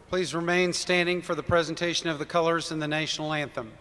Please remain standing for the presentation of the colors and the national anthem.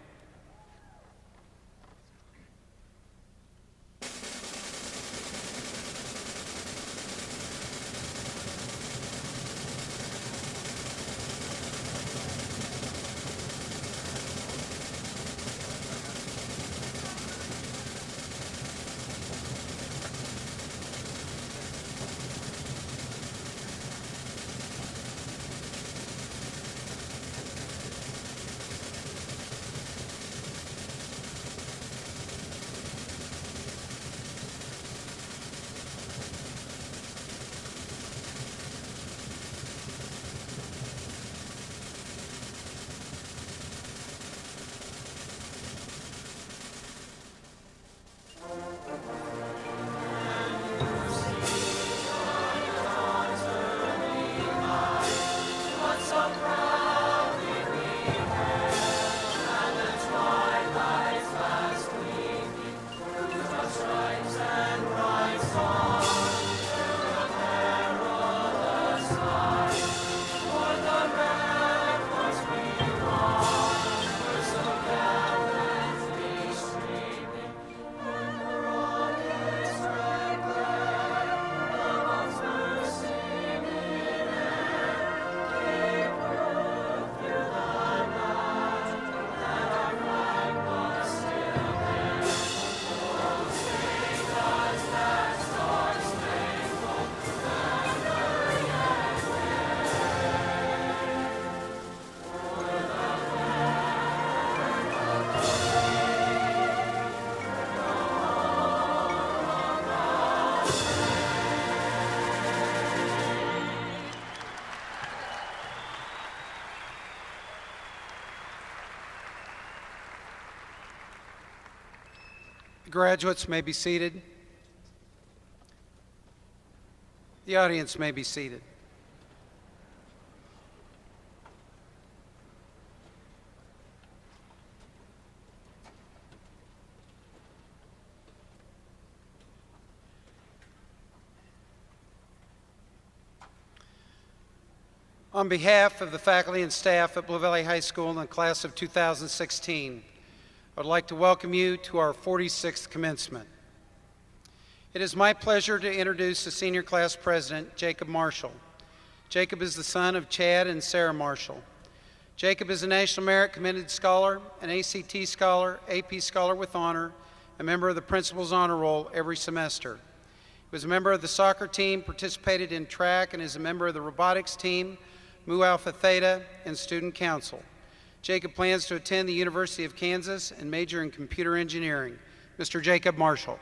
Graduates may be seated. The audience may be seated. On behalf of the faculty and staff at Blue Valley High School in the class of 2016, I would like to welcome you to our 46th commencement. It is my pleasure to introduce the senior class president, Jacob Marshall. Jacob is the son of Chad and Sarah Marshall. Jacob is a National Merit Commended Scholar, an ACT Scholar, AP Scholar with Honor, a member of the Principal's Honor Roll every semester. He was a member of the soccer team, participated in track, and is a member of the robotics team, Mu Alpha Theta, and Student Council. Jacob plans to attend the University of Kansas and major in computer engineering. Mr. Jacob Marshall.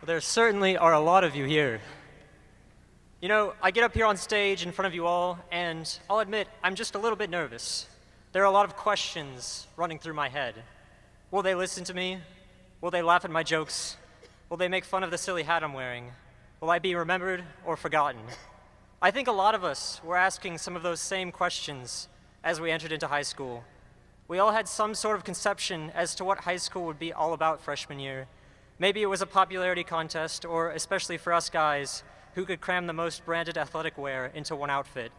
Well, there certainly are a lot of you here. You know, I get up here on stage in front of you all, and I'll admit, I'm just a little bit nervous. There are a lot of questions running through my head. Will they listen to me? Will they laugh at my jokes? Will they make fun of the silly hat I'm wearing? Will I be remembered or forgotten? I think a lot of us were asking some of those same questions as we entered into high school. We all had some sort of conception as to what high school would be all about freshman year. Maybe it was a popularity contest, or especially for us guys, who could cram the most branded athletic wear into one outfit.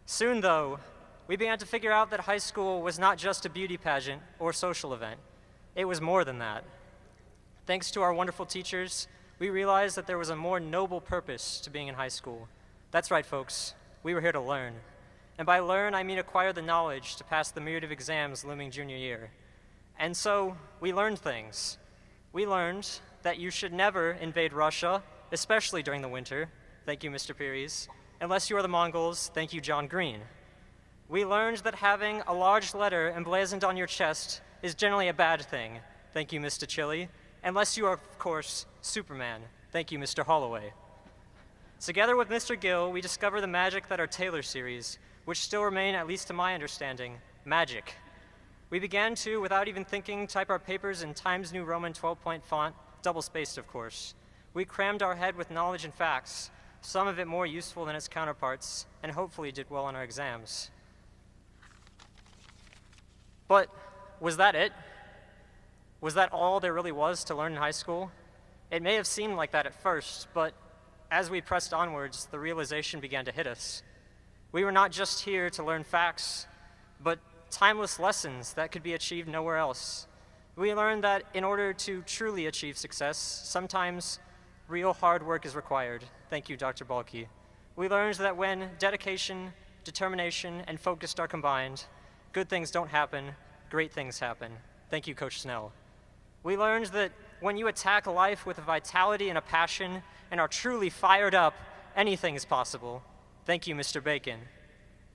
Soon, though, we began to figure out that high school was not just a beauty pageant or social event. It was more than that. Thanks to our wonderful teachers, we realized that there was a more noble purpose to being in high school. That's right, folks. We were here to learn. And by learn, I mean acquire the knowledge to pass the myriad of exams looming junior year. And so, we learned things. We learned that you should never invade Russia, especially during the winter. Thank you, Mr. Pearies. Unless you are the Mongols, thank you, John Green. We learned that having a large letter emblazoned on your chest is generally a bad thing. Thank you, Mr. Chili. Unless you are, of course, Superman. Thank you, Mr. Holloway. Together with Mr. Gill, we discover the magic that our Taylor series, which still remain, at least to my understanding, magic. We began to, without even thinking, type our papers in Times New Roman 12-point font, double-spaced, of course. We crammed our head with knowledge and facts, some of it more useful than its counterparts, and hopefully did well on our exams. But was that it? Was that all there really was to learn in high school? It may have seemed like that at first, but as we pressed onwards, the realization began to hit us. We were not just here to learn facts, but timeless lessons that could be achieved nowhere else. We learned that in order to truly achieve success, sometimes real hard work is required. Thank you, Dr. Balke. We learned that when dedication, determination, and focus are combined, good things don't happen, great things happen. Thank you, Coach Snell. We learned that when you attack life with a vitality and a passion and are truly fired up, anything is possible. Thank you, Mr. Bacon.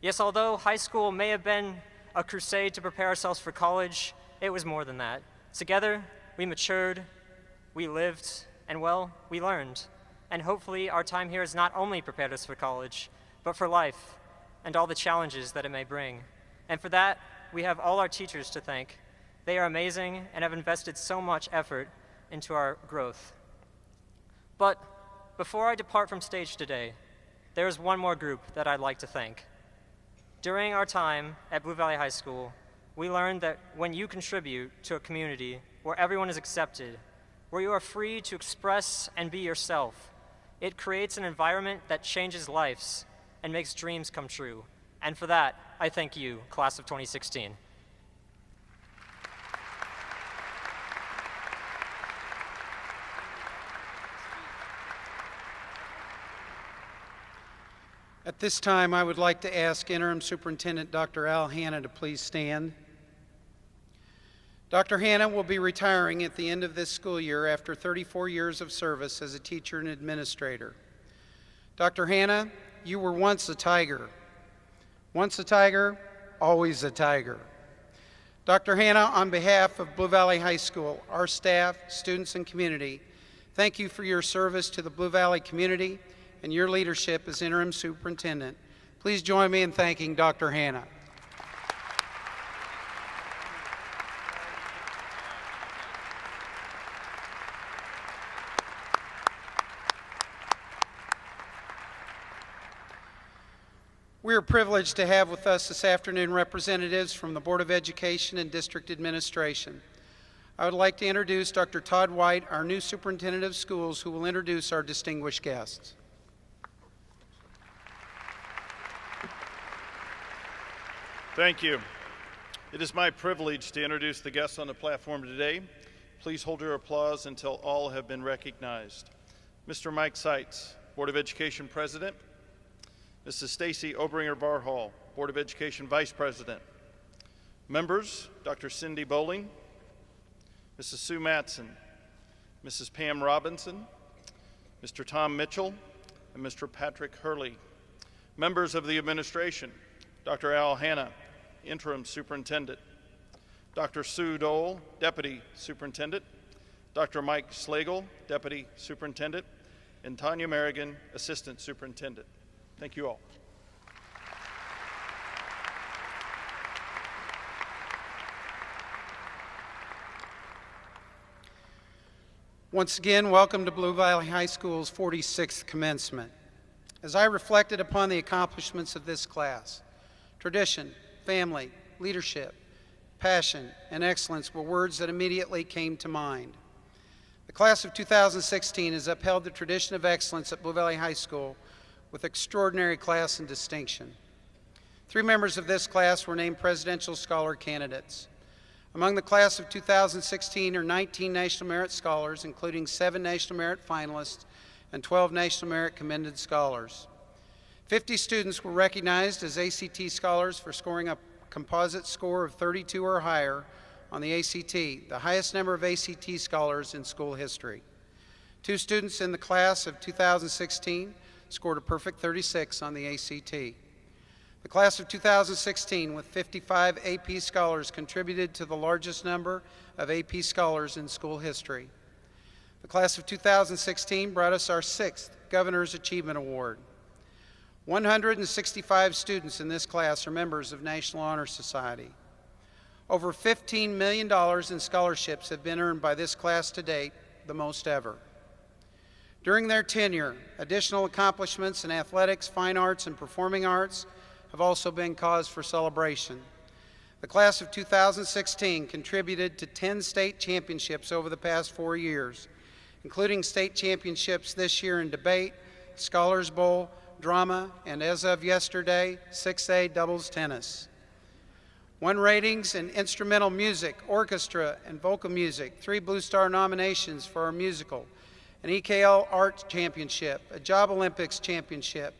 Yes, although high school may have been a crusade to prepare ourselves for college, it was more than that. Together, we matured, we lived, and well, we learned. And hopefully our time here has not only prepared us for college, but for life and all the challenges that it may bring. And for that, we have all our teachers to thank. They are amazing and have invested so much effort into our growth. But before I depart from stage today, there is one more group that I'd like to thank. During our time at Blue Valley High School, we learned that when you contribute to a community where everyone is accepted, where you are free to express and be yourself, it creates an environment that changes lives and makes dreams come true. And for that, I thank you, class of 2016. At this time, I would like to ask Interim Superintendent Dr. Al Hanna to please stand. Dr. Hanna will be retiring at the end of this school year after 34 years of service as a teacher and administrator. Dr. Hanna, you were once a tiger. Once a tiger, always a tiger. Dr. Hanna, on behalf of Blue Valley High School, our staff, students, and community, thank you for your service to the Blue Valley community and your leadership as interim superintendent. Please join me in thanking Dr. Hanna. We are privileged to have with us this afternoon representatives from the Board of Education and District Administration. I would like to introduce Dr. Todd White, our new Superintendent of Schools, who will introduce our distinguished guests. Thank you. It is my privilege to introduce the guests on the platform today. Please hold your applause until all have been recognized. Mr. Mike Seitz, Board of Education President. Mrs. Stacy Obringer-Barhall, Board of Education Vice President. Members, Dr. Cindy Bowling, Mrs. Sue Matson, Mrs. Pam Robinson, Mr. Tom Mitchell, and Mr. Patrick Hurley. Members of the administration, Dr. Al Hanna, Interim Superintendent, Dr. Sue Dole, Deputy Superintendent, Dr. Mike Slagle, Deputy Superintendent, and Tanya Merrigan, Assistant Superintendent. Thank you all. Once again, welcome to Blue Valley High School's 46th commencement. As I reflected upon the accomplishments of this class, tradition, family, leadership, passion, and excellence were words that immediately came to mind. The class of 2016 has upheld the tradition of excellence at Blue Valley High School with extraordinary class and distinction. 3 members of this class were named Presidential Scholar candidates. Among the class of 2016 are 19 National Merit Scholars, including 7 National Merit finalists and 12 National Merit Commended Scholars. 50 students were recognized as ACT Scholars for scoring a composite score of 32 or higher on the ACT, the highest number of ACT Scholars in school history. 2 students in the class of 2016 scored a perfect 36 on the ACT. The class of 2016, with 55 AP Scholars, contributed to the largest number of AP Scholars in school history. The class of 2016 brought us our 6th Governor's Achievement Award. 165 students in this class are members of National Honor Society. Over $15 million in scholarships have been earned by this class to date, the most ever. During their tenure, additional accomplishments in athletics, fine arts, and performing arts have also been cause for celebration. The class of 2016 contributed to 10 state championships over the past 4 years, including state championships this year in debate, Scholars Bowl, drama, and as of yesterday, 6A doubles tennis. 1 ratings in instrumental music, orchestra, and vocal music, 3 Blue Star nominations for our musical, an EKL Art Championship, a Job Olympics Championship,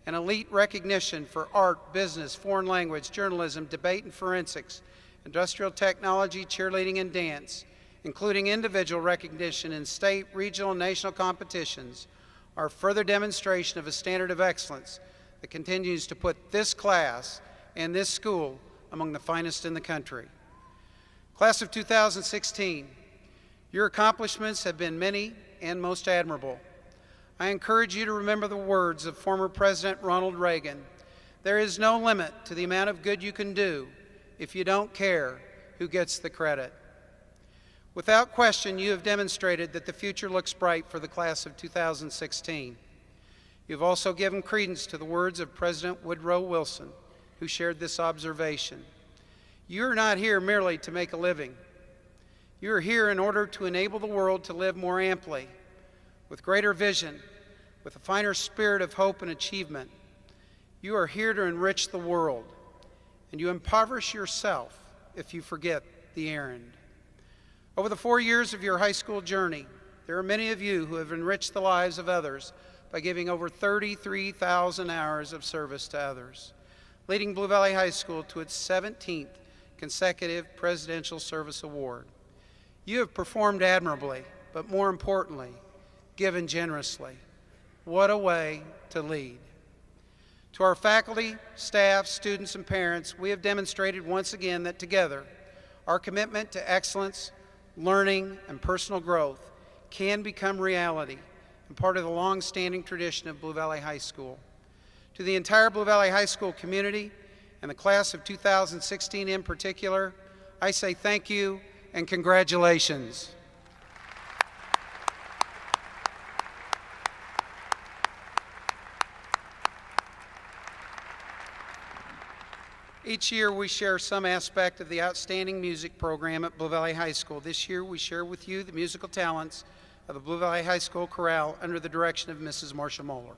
and elite recognition for art, business, foreign language, journalism, debate and forensics, industrial technology, cheerleading, and dance, including individual recognition in state, regional, and national competitions, are further demonstration of a standard of excellence that continues to put this class and this school among the finest in the country. Class of 2016, your accomplishments have been many and most admirable. I encourage you to remember the words of former President Ronald Reagan. There is no limit to the amount of good you can do if you don't care who gets the credit. Without question, you have demonstrated that the future looks bright for the class of 2016. You've also given credence to the words of President Woodrow Wilson, who shared this observation. You're not here merely to make a living. You're here in order to enable the world to live more amply, with greater vision, with a finer spirit of hope and achievement. You are here to enrich the world, and you impoverish yourself if you forget the errand. Over the 4 years of your high school journey, there are many of you who have enriched the lives of others by giving over 33,000 hours of service to others, leading Blue Valley High School to its 17th consecutive Presidential Service Award. You have performed admirably, but more importantly, given generously. What a way to lead. To our faculty, staff, students, and parents, we have demonstrated once again that together, our commitment to excellence, learning, and personal growth can become reality and part of the long-standing tradition of Blue Valley High School. To the entire Blue Valley High School community and the class of 2016 in particular, I say thank you and congratulations. Each year we share some aspect of the outstanding music program at Blue Valley High School. This year we share with you the musical talents of the Blue Valley High School Chorale under the direction of Mrs. Marcia Moeller.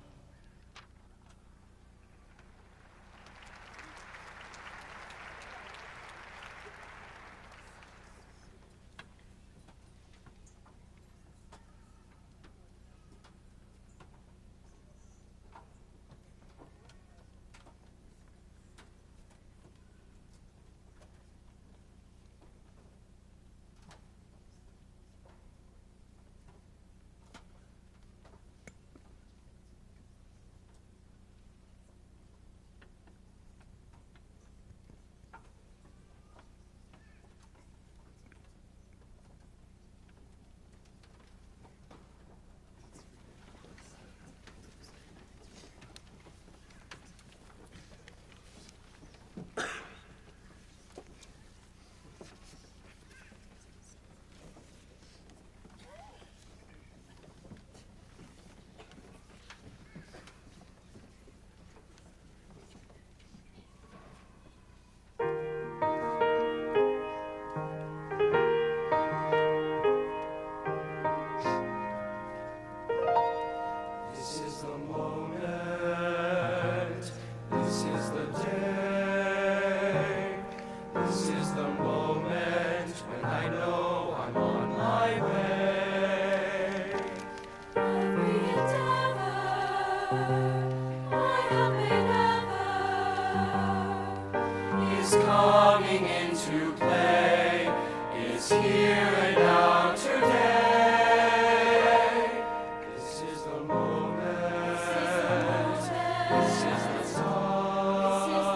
Coming into play is here and now today. This is the moment. This is the time.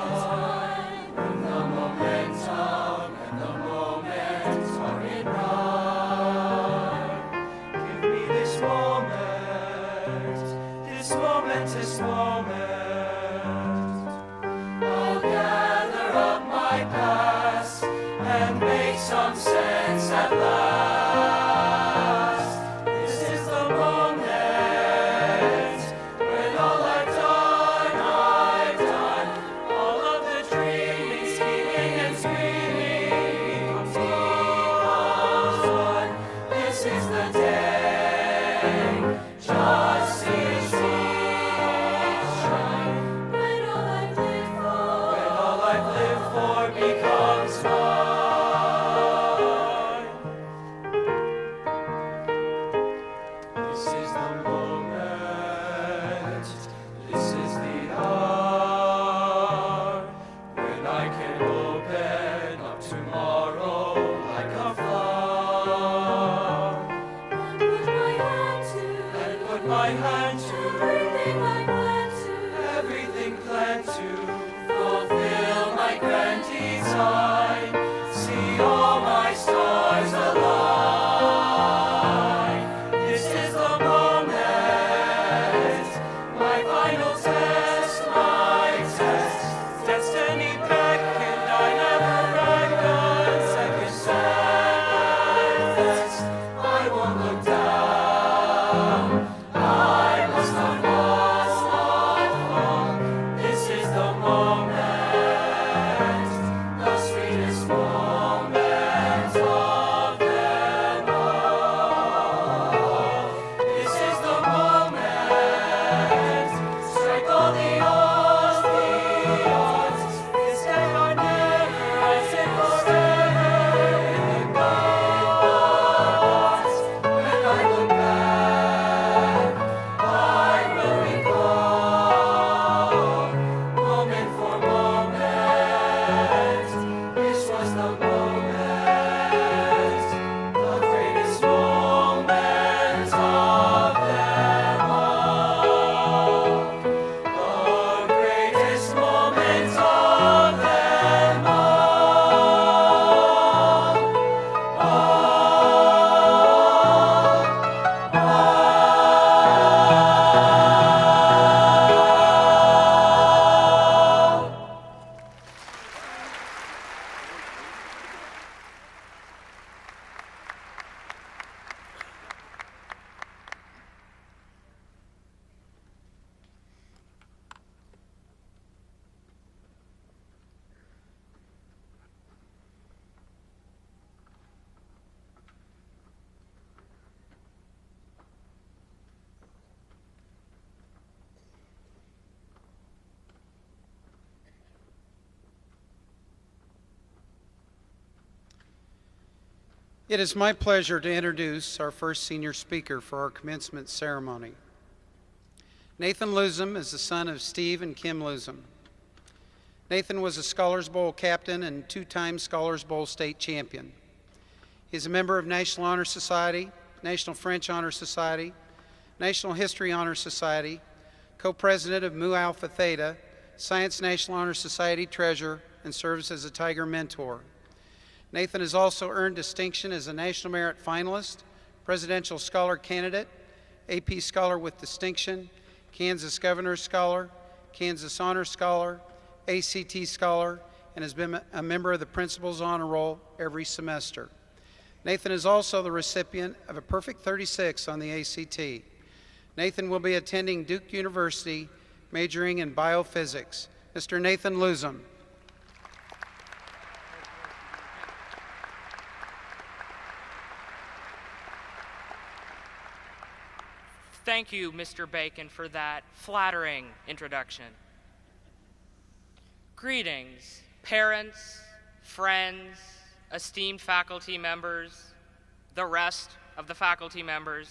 When the momentum and the moment are in rhyme. Give me this moment. This moment. This moment. Past and make some sense at last. This is the moment when all I've done. All of the dreaming, scheming, and screaming becomes done. This is the day. It is my pleasure to introduce our first senior speaker for our commencement ceremony. Nathan Lusum is the son of Steve and Kim Lusum. Nathan was a Scholars Bowl captain and two-time Scholars Bowl state champion. He is a member of National Honor Society, National French Honor Society, National History Honor Society, co-president of Mu Alpha Theta, Science National Honor Society treasurer, and serves as a Tiger mentor. Nathan has also earned distinction as a National Merit finalist, Presidential Scholar candidate, AP Scholar with Distinction, Kansas Governor's Scholar, Kansas Honor Scholar, ACT Scholar, and has been a member of the Principal's Honor Roll every semester. Nathan is also the recipient of a perfect 36 on the ACT. Nathan will be attending Duke University, majoring in biophysics. Mr. Nathan Lusum. Thank you, Mr. Bacon, for that flattering introduction. Greetings, parents, friends, esteemed faculty members, the rest of the faculty members,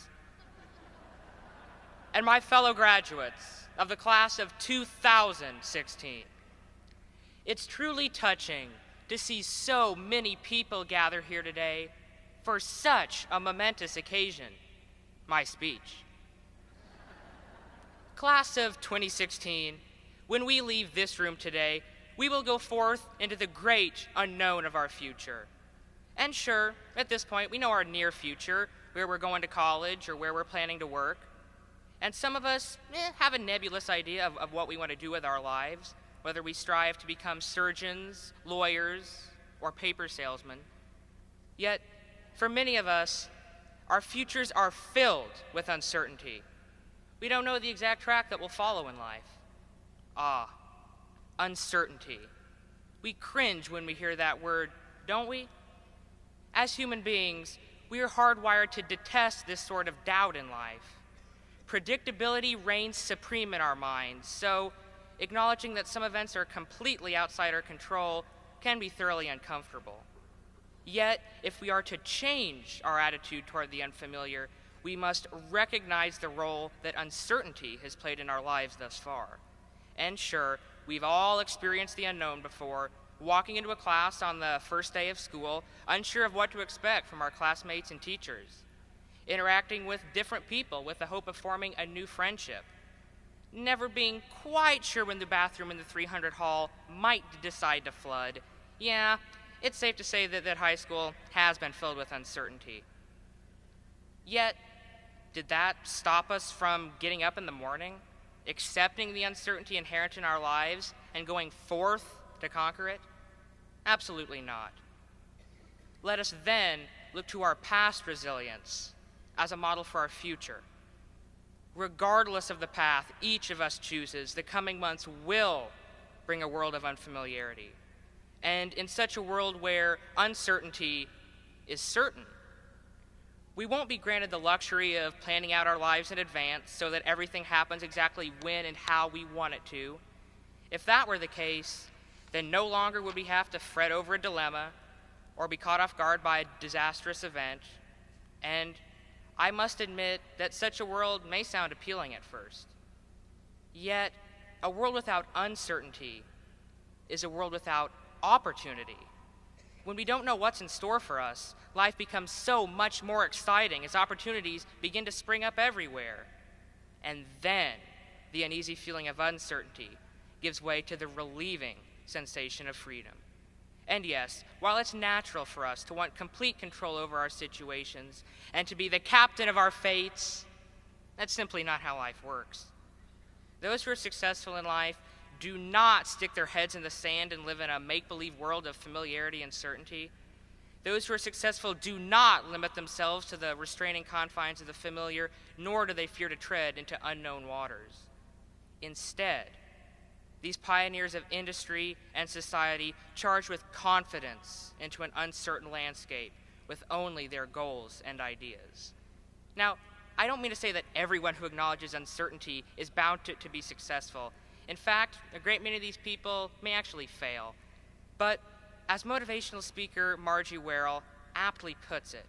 and my fellow graduates of the class of 2016. It's truly touching to see so many people gather here today for such a momentous occasion, my speech. Class of 2016, when we leave this room today, we will go forth into the great unknown of our future. And sure, at this point, we know our near future, where we're going to college or where we're planning to work. And some of us have a nebulous idea of what we want to do with our lives, whether we strive to become surgeons, lawyers, or paper salesmen. Yet, for many of us, our futures are filled with uncertainty. We don't know the exact track that we'll follow in life. Uncertainty. We cringe when we hear that word, don't we? As human beings, we are hardwired to detest this sort of doubt in life. Predictability reigns supreme in our minds, so acknowledging that some events are completely outside our control can be thoroughly uncomfortable. Yet, if we are to change our attitude toward the unfamiliar, we must recognize the role that uncertainty has played in our lives thus far. And sure, we've all experienced the unknown before, walking into a class on the first day of school, unsure of what to expect from our classmates and teachers, interacting with different people with the hope of forming a new friendship, never being quite sure when the bathroom in the 300 hall might decide to flood. Yeah, it's safe to say that high school has been filled with uncertainty. Yet, did that stop us from getting up in the morning, accepting the uncertainty inherent in our lives, and going forth to conquer it? Absolutely not. Let us then look to our past resilience as a model for our future. Regardless of the path each of us chooses, the coming months will bring a world of unfamiliarity. And in such a world where uncertainty is certain, we won't be granted the luxury of planning out our lives in advance so that everything happens exactly when and how we want it to. If that were the case, then no longer would we have to fret over a dilemma or be caught off guard by a disastrous event. And I must admit that such a world may sound appealing at first. Yet, a world without uncertainty is a world without opportunity. When we don't know what's in store for us, life becomes so much more exciting as opportunities begin to spring up everywhere. And then the uneasy feeling of uncertainty gives way to the relieving sensation of freedom. And yes, while it's natural for us to want complete control over our situations and to be the captain of our fates, that's simply not how life works. Those who are successful in life do not stick their heads in the sand and live in a make-believe world of familiarity and certainty. Those who are successful do not limit themselves to the restraining confines of the familiar, nor do they fear to tread into unknown waters. Instead, these pioneers of industry and society charge with confidence into an uncertain landscape with only their goals and ideas. Now, I don't mean to say that everyone who acknowledges uncertainty is bound to be successful. In fact, a great many of these people may actually fail. But as motivational speaker Margie Werrell, aptly puts it,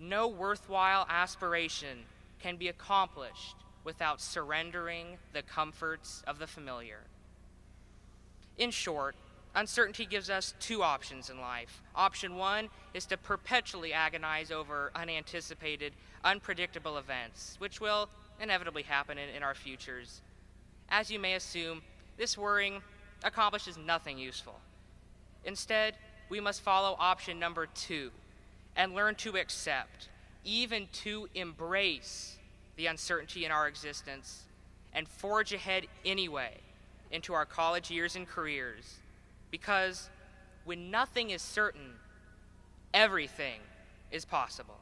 no worthwhile aspiration can be accomplished without surrendering the comforts of the familiar. In short, uncertainty gives us two options in life. Option one is to perpetually agonize over unanticipated, unpredictable events, which will inevitably happen in our futures. As you may assume, this worrying accomplishes nothing useful. Instead, we must follow option number two and learn to accept, even to embrace, the uncertainty in our existence and forge ahead anyway into our college years and careers. Because when nothing is certain, everything is possible.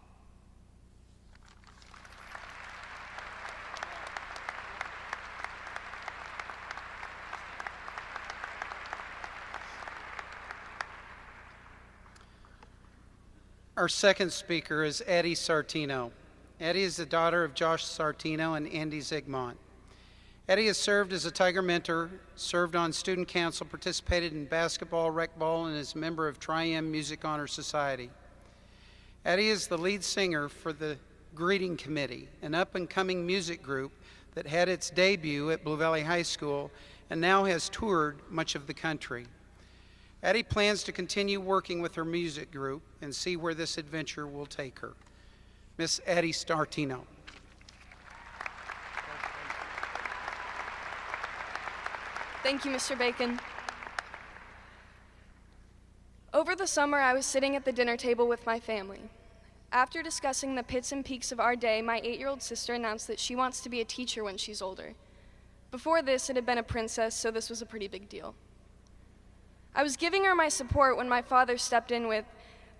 Our second speaker is Addie Sartino. Addie is the daughter of Josh Sartino and Andy Zigmont. Addie has served as a Tiger mentor, served on student council, participated in basketball, rec ball, and is a member of Tri-M Music Honor Society. Addie is the lead singer for the Greeting Committee, an up-and-coming music group that had its debut at Blue Valley High School and now has toured much of the country. Addie plans to continue working with her music group and see where this adventure will take her. Miss Addie Sartino. Thank you, Mr. Bacon. Over the summer, I was sitting at the dinner table with my family. After discussing the pits and peaks of our day, my 8-year-old sister announced that she wants to be a teacher when she's older. Before this, it had been a princess, so this was a pretty big deal. I was giving her my support when my father stepped in with,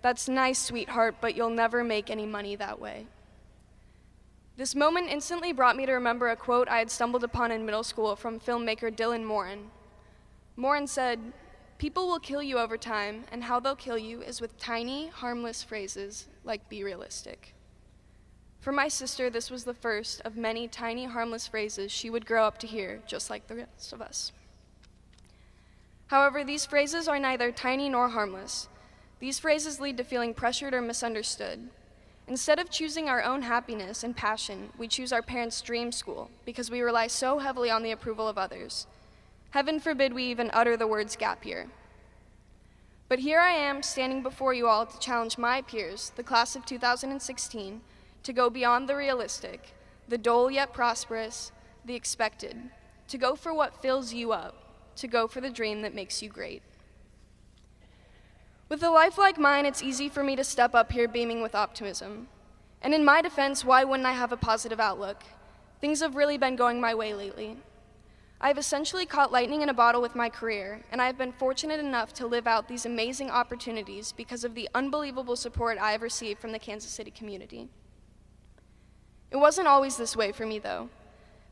"That's nice, sweetheart, but you'll never make any money that way." This moment instantly brought me to remember a quote I had stumbled upon in middle school from filmmaker Dylan Moran. Moran said, "People will kill you over time, and how they'll kill you is with tiny, harmless phrases like 'be realistic.'" For my sister, this was the first of many tiny, harmless phrases she would grow up to hear, just like the rest of us. However, these phrases are neither tiny nor harmless. These phrases lead to feeling pressured or misunderstood. Instead of choosing our own happiness and passion, we choose our parents' dream school because we rely so heavily on the approval of others. Heaven forbid we even utter the words gap year. But here I am standing before you all to challenge my peers, the class of 2016, to go beyond the realistic, the dull yet prosperous, the expected, to go for what fills you up, to go for the dream that makes you great. With a life like mine, it's easy for me to step up here beaming with optimism. And in my defense, why wouldn't I have a positive outlook? Things have really been going my way lately. I've essentially caught lightning in a bottle with my career, and I've been fortunate enough to live out these amazing opportunities because of the unbelievable support I have received from the Kansas City community. It wasn't always this way for me, though.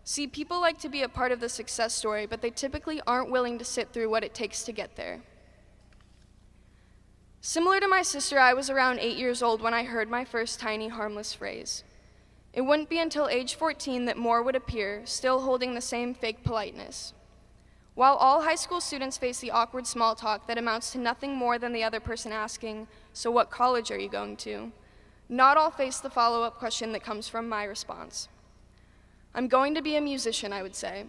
See, people like to be a part of the success story, but they typically aren't willing to sit through what it takes to get there. Similar to my sister, I was around 8 years old when I heard my first tiny, harmless phrase. It wouldn't be until age 14 that more would appear, still holding the same fake politeness. While all high school students face the awkward small talk that amounts to nothing more than the other person asking, "So what college are you going to?" not all face the follow-up question that comes from my response. "I'm going to be a musician," I would say,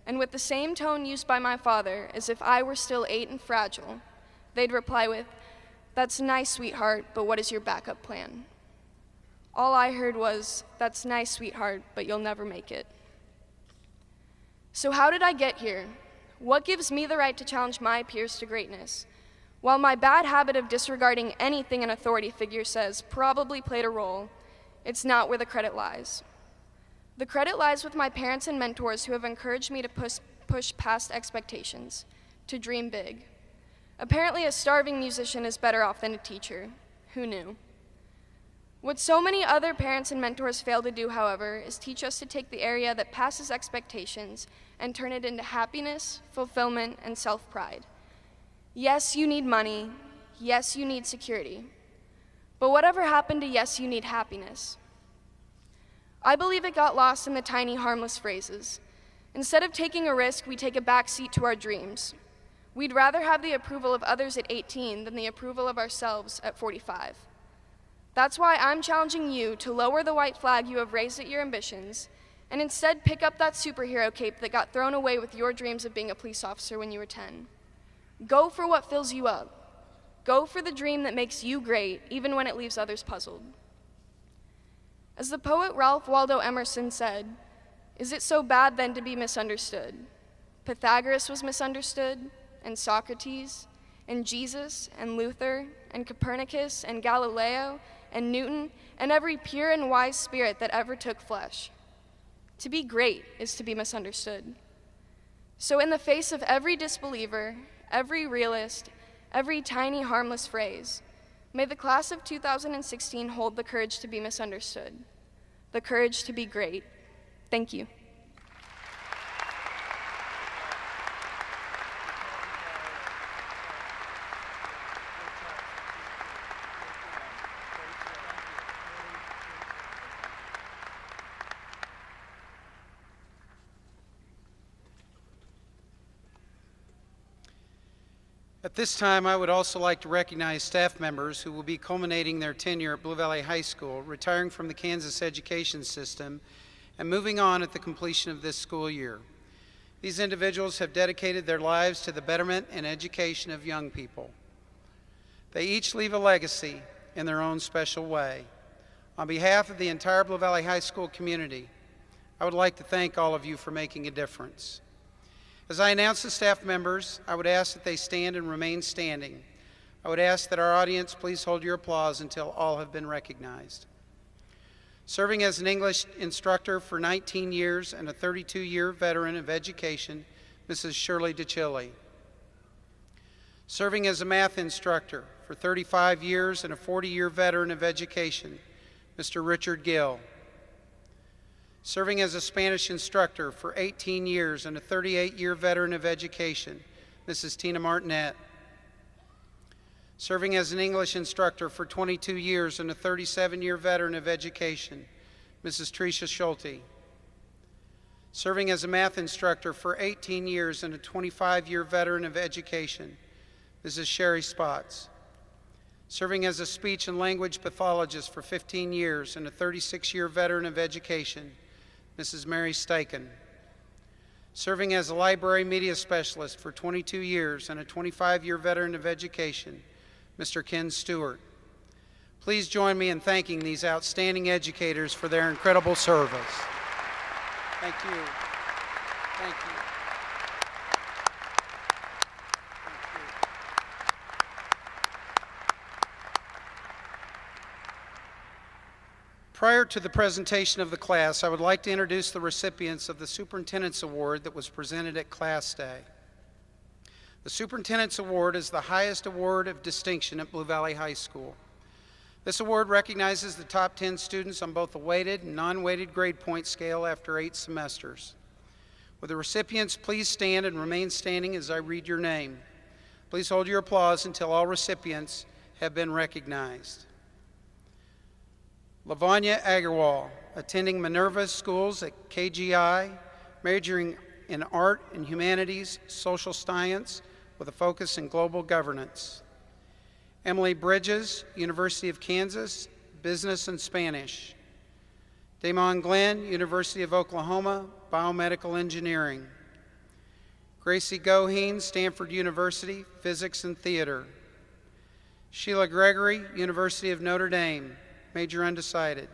and with the same tone used by my father, as if I were still 8 and fragile, they'd reply with, "That's nice, sweetheart, but what is your backup plan?" All I heard was, "That's nice, sweetheart, but you'll never make it." So how did I get here? What gives me the right to challenge my peers to greatness? While my bad habit of disregarding anything an authority figure says probably played a role, it's not where the credit lies. The credit lies with my parents and mentors who have encouraged me to push past expectations, to dream big. Apparently, a starving musician is better off than a teacher. Who knew? What so many other parents and mentors fail to do, however, is teach us to take the area that passes expectations and turn it into happiness, fulfillment, and self-pride. Yes, you need money. Yes, you need security. But whatever happened to yes, you need happiness? I believe it got lost in the tiny, harmless phrases. Instead of taking a risk, we take a back seat to our dreams. We'd rather have the approval of others at 18 than the approval of ourselves at 45. That's why I'm challenging you to lower the white flag you have raised at your ambitions and instead pick up that superhero cape that got thrown away with your dreams of being a police officer when you were 10. Go for what fills you up. Go for the dream that makes you great, even when it leaves others puzzled. As the poet Ralph Waldo Emerson said, "Is it so bad then to be misunderstood? Pythagoras was misunderstood, and Socrates, and Jesus, and Luther, and Copernicus, and Galileo, and Newton, and every pure and wise spirit that ever took flesh. To be great is to be misunderstood." So in the face of every disbeliever, every realist, every tiny harmless phrase, may the class of 2016 hold the courage to be misunderstood, the courage to be great. Thank you. At this time, I would also like to recognize staff members who will be culminating their tenure at Blue Valley High School, retiring from the Kansas education system, and moving on at the completion of this school year. These individuals have dedicated their lives to the betterment and education of young people. They each leave a legacy in their own special way. On behalf of the entire Blue Valley High School community, I would like to thank all of you for making a difference. As I announce the staff members, I would ask that they stand and remain standing. I would ask that our audience please hold your applause until all have been recognized. Serving as an English instructor for 19 years and a 32-year veteran of education, Mrs. Shirley DeChilly. Serving as a math instructor for 35 years and a 40-year veteran of education, Mr. Richard Gill. Serving as a Spanish instructor for 18 years and a 38-year veteran of education, Mrs. Tina Martinet. Serving as an English instructor for 22 years and a 37-year veteran of education, Mrs. Tricia Schulte. Serving as a math instructor for 18 years and a 25-year veteran of education, Mrs. Sherry Spots. Serving as a speech and language pathologist for 15 years and a 36-year veteran of education, Mrs. Mary Steichen. Serving as a library media specialist for 22 years and a 25-year veteran of education, Mr. Ken Stewart. Please join me in thanking these outstanding educators for their incredible service. Thank you. Thank you. Prior to the presentation of the class, I would like to introduce the recipients of the Superintendent's Award that was presented at Class Day. The Superintendent's Award is the highest award of distinction at Blue Valley High School. This award recognizes the top 10 students on both the weighted and non-weighted grade point scale after 8 semesters. Will the recipients please stand and remain standing as I read your name? Please hold your applause until all recipients have been recognized. Lavanya Agarwal, attending Minerva Schools at KGI, majoring in Art and Humanities, Social Science, with a focus in Global Governance. Emily Bridges, University of Kansas, Business and Spanish. Damon Glenn, University of Oklahoma, Biomedical Engineering. Gracie Goheen, Stanford University, Physics and Theater. Sheila Gregory, University of Notre Dame, major undecided.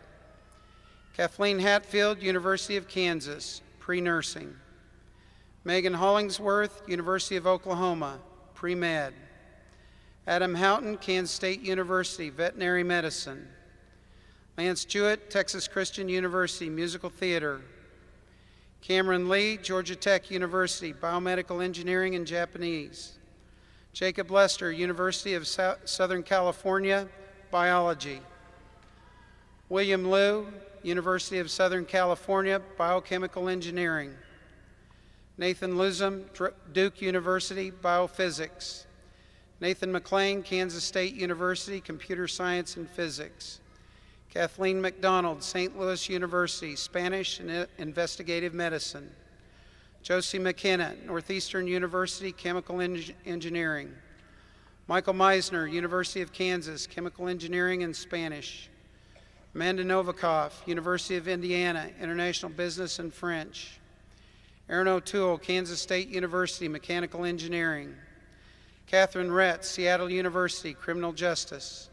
Kathleen Hatfield, University of Kansas, pre-nursing. Megan Hollingsworth, University of Oklahoma, pre-med. Adam Houghton, Kansas State University, veterinary medicine. Lance Jewett, Texas Christian University, musical theater. Cameron Lee, Georgia Tech University, biomedical engineering and Japanese. Jacob Lester, University of Southern California, biology. William Liu, University of Southern California, biochemical engineering. Nathan Lusum, Duke University, biophysics. Nathan McLean, Kansas State University, computer science and physics. Kathleen McDonald, St. Louis University, Spanish and investigative medicine. Josie McKenna, Northeastern University, chemical engineering. Michael Meisner, University of Kansas, chemical engineering and Spanish. Amanda Novikov, University of Indiana, International Business and French. Aaron O'Toole, Kansas State University, Mechanical Engineering. Catherine Rett, Seattle University, Criminal Justice.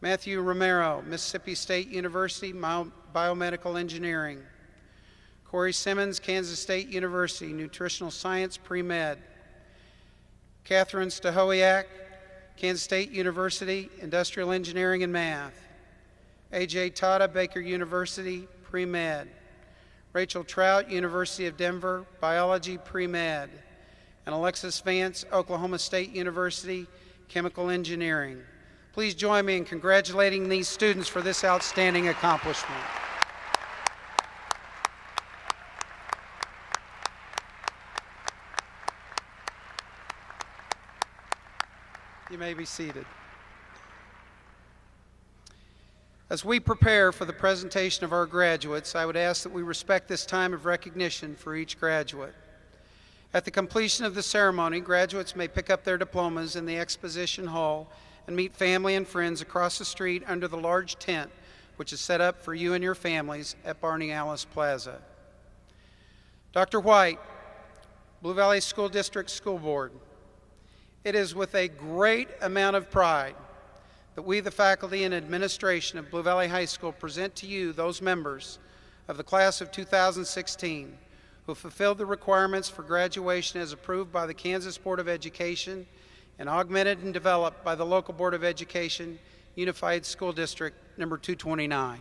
Matthew Romero, Mississippi State University, Biomedical Engineering. Corey Simmons, Kansas State University, Nutritional Science, Pre-Med. Catherine Stahowiak, Kansas State University, Industrial Engineering and Math. A.J. Tata, Baker University, Pre-Med. Rachel Trout, University of Denver, Biology, Pre-Med. And Alexis Vance, Oklahoma State University, Chemical Engineering. Please join me in congratulating these students for this outstanding accomplishment. You may be seated. As we prepare for the presentation of our graduates, I would ask that we respect this time of recognition for each graduate. At the completion of the ceremony, graduates may pick up their diplomas in the exposition hall and meet family and friends across the street under the large tent which is set up for you and your families at Barney Alice Plaza. Dr. White, Blue Valley School District School Board, it is with a great amount of pride that we, the faculty and administration of Blue Valley High School, present to you those members of the class of 2016 who fulfilled the requirements for graduation as approved by the Kansas Board of Education and augmented and developed by the local Board of Education, Unified School District number 229.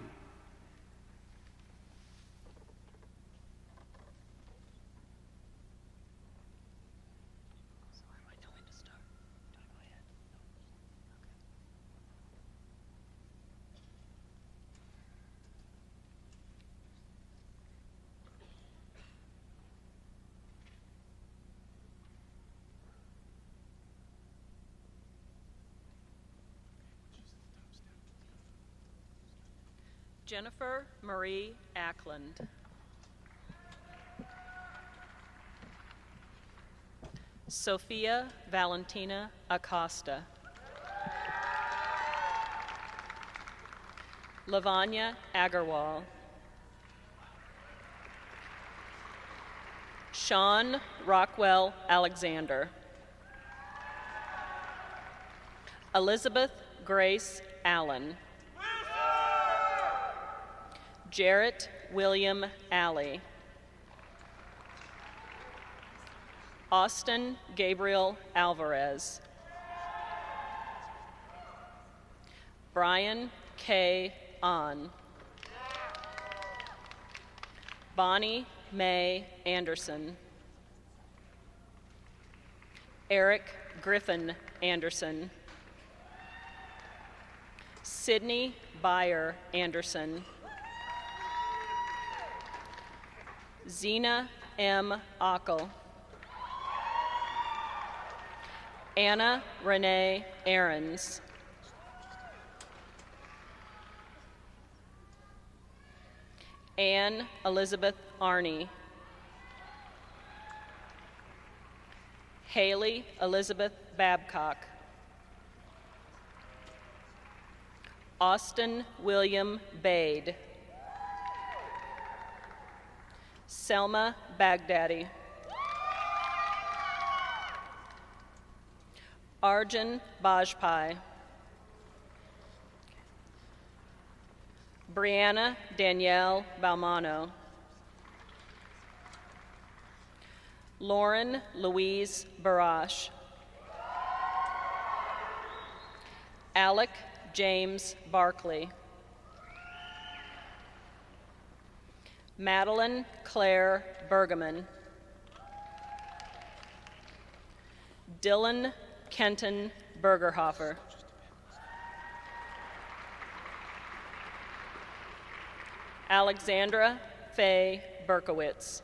Jennifer Marie Ackland. Sophia Valentina Acosta. Lavanya Agarwal. Sean Rockwell Alexander. Elizabeth Grace Allen. Jarrett William Alley. Austin Gabriel Alvarez. Brian K. On. Bonnie Mae Anderson. Eric Griffin Anderson. Sydney Byer Anderson. Zena M. Ockel. Anna Renee Ahrens. Anne Elizabeth Arney. Haley Elizabeth Babcock. Austin William Bade. Selma Baghdadi. Arjun Bajpai. Brianna Danielle Balmano. Lauren Louise Barash. Alec James Barkley. Madeline Claire Bergeman. Dylan Kenton Bergerhofer. Alexandra Faye Berkowitz.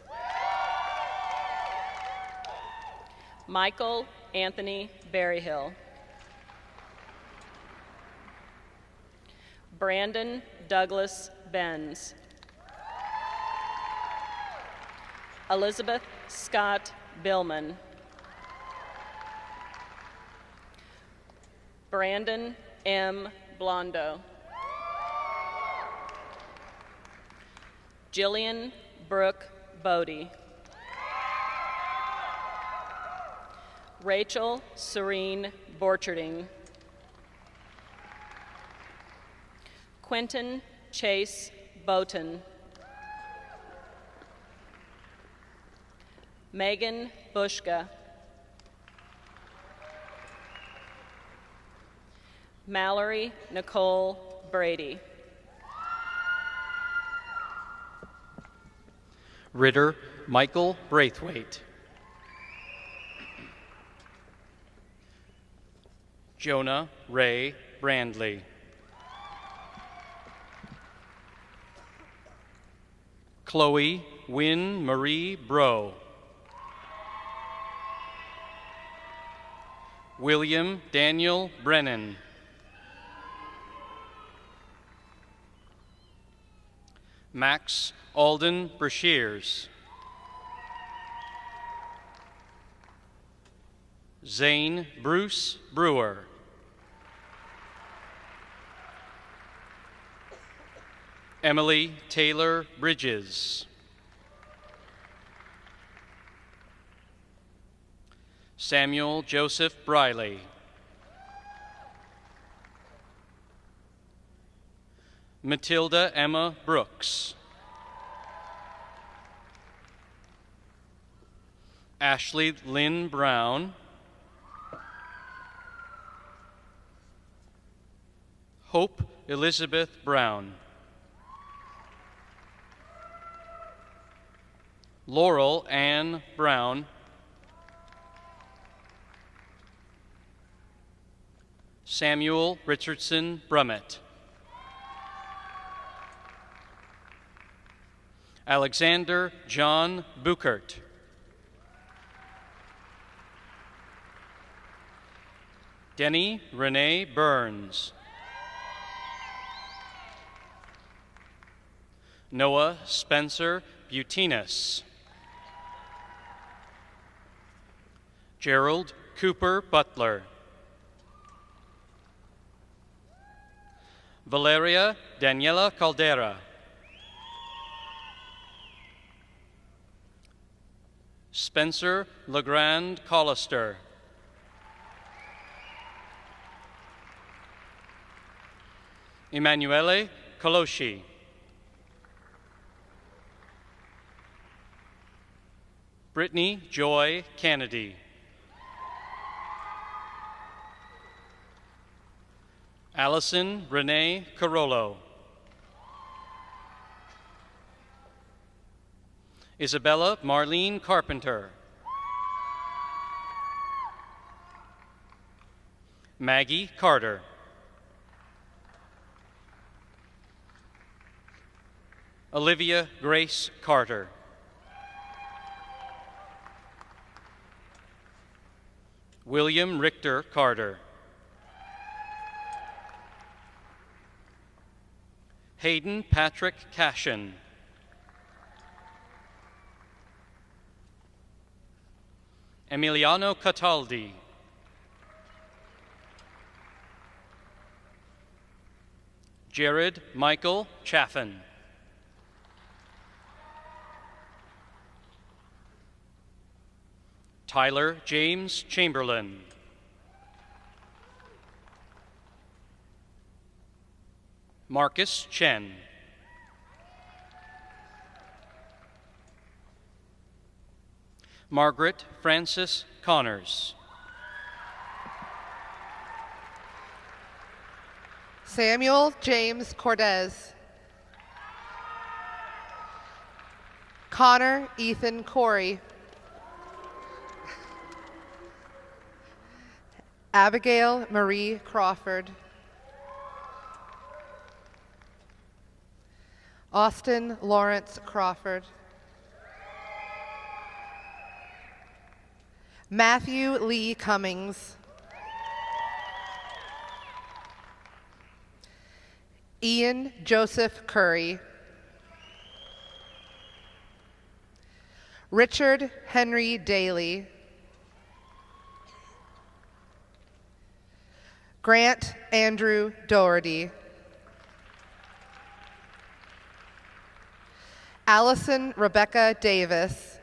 Michael Anthony Berryhill. Brandon Douglas Benz. Elizabeth Scott Billman. Brandon M. Blondo. Jillian Brooke Bodie. Rachel Serene Borcherding. Quentin Chase Boughton. Megan Bushka. Mallory Nicole Brady. Ritter Michael Braithwaite. Jonah Ray Brandley. Chloe Wynne Marie Bro. William Daniel Brennan. Max Alden Brashears. Zane Bruce Brewer. Emily Taylor Bridges. Samuel Joseph Briley. Matilda Emma Brooks. Ashley Lynn Brown. Hope Elizabeth Brown. Laurel Ann Brown. Samuel Richardson Brummett. Alexander John Buchert. Denny Renee Burns. Noah Spencer Butinas. Gerald Cooper Butler. Valeria Daniela Caldera. Spencer Legrand Collister. Emanuele Coloshi. Brittany Joy Kennedy. Allison Renee Carollo. Isabella Marlene Carpenter. Maggie Carter. Olivia Grace Carter. William Richter Carter. Hayden Patrick Cashin. Emiliano Cataldi. Jared Michael Chaffin. Tyler James Chamberlain. Marcus Chen. Margaret Frances Connors. Samuel James Cortez. Connor Ethan Corey. Abigail Marie Crawford. Austin Lawrence Crawford. Matthew Lee Cummings. Ian Joseph Curry. Richard Henry Daly. Grant Andrew Doherty. Allison Rebecca Davis.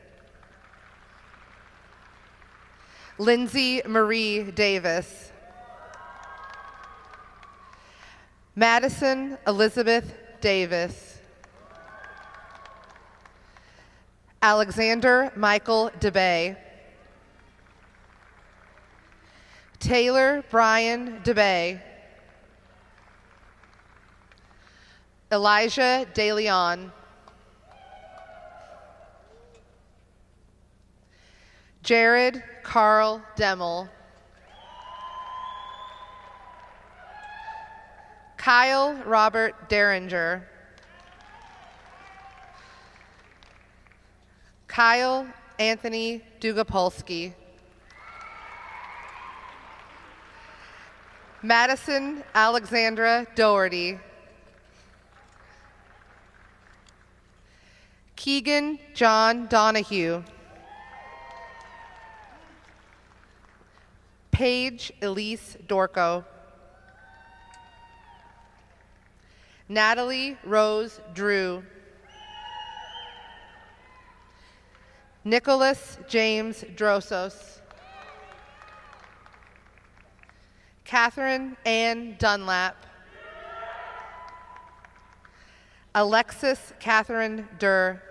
Lindsay Marie Davis. Madison Elizabeth Davis. Alexander Michael DeBay. Taylor Brian DeBay. Elijah DeLeon. Jared Carl Demmel. Kyle Robert Derringer. Kyle Anthony Dugapolsky. Madison Alexandra Doherty. Keegan John Donahue. Paige Elise Dorco. Natalie Rose Drew. Nicholas James Drosos. Catherine Ann Dunlap. Alexis Catherine Durr.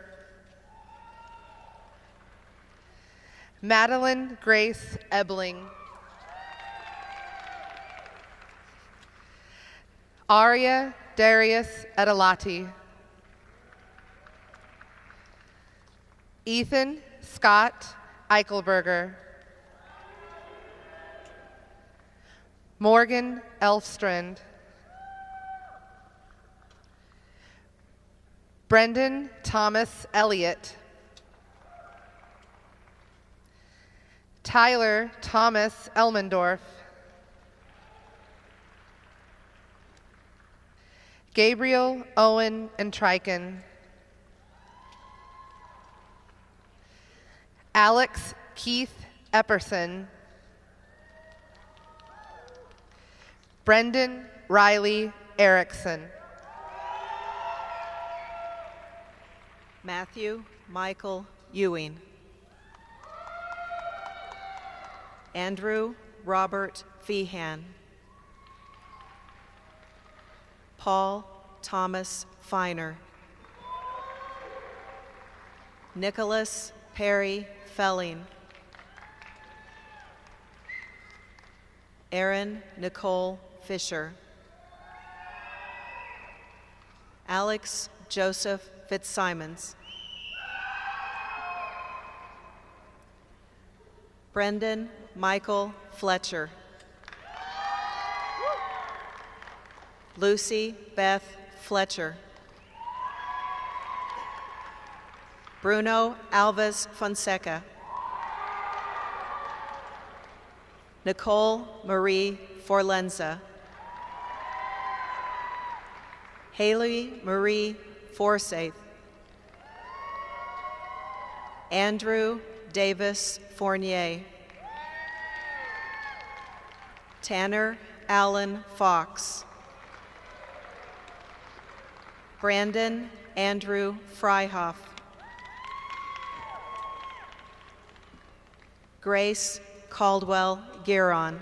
Madeline Grace Ebling. Aria Darius Adelati. Ethan Scott Eichelberger. Morgan Elfstrand. Brendan Thomas Elliott. Tyler Thomas Elmendorf. Gabriel Owen Entriken. Alex Keith Epperson. Brendan Riley Erickson. Matthew Michael Ewing. Andrew Robert Feehan. Paul Thomas Feiner. Nicholas Perry Felling. Erin Nicole Fisher. Alex Joseph Fitzsimons. Brendan Michael Fletcher. Lucy Beth Fletcher. Bruno Alves Fonseca. Nicole Marie Forlenza. Haley Marie Forsyth. Andrew Davis Fournier. Tanner Allen Fox. Brandon Andrew Freihoff. Grace Caldwell Giron.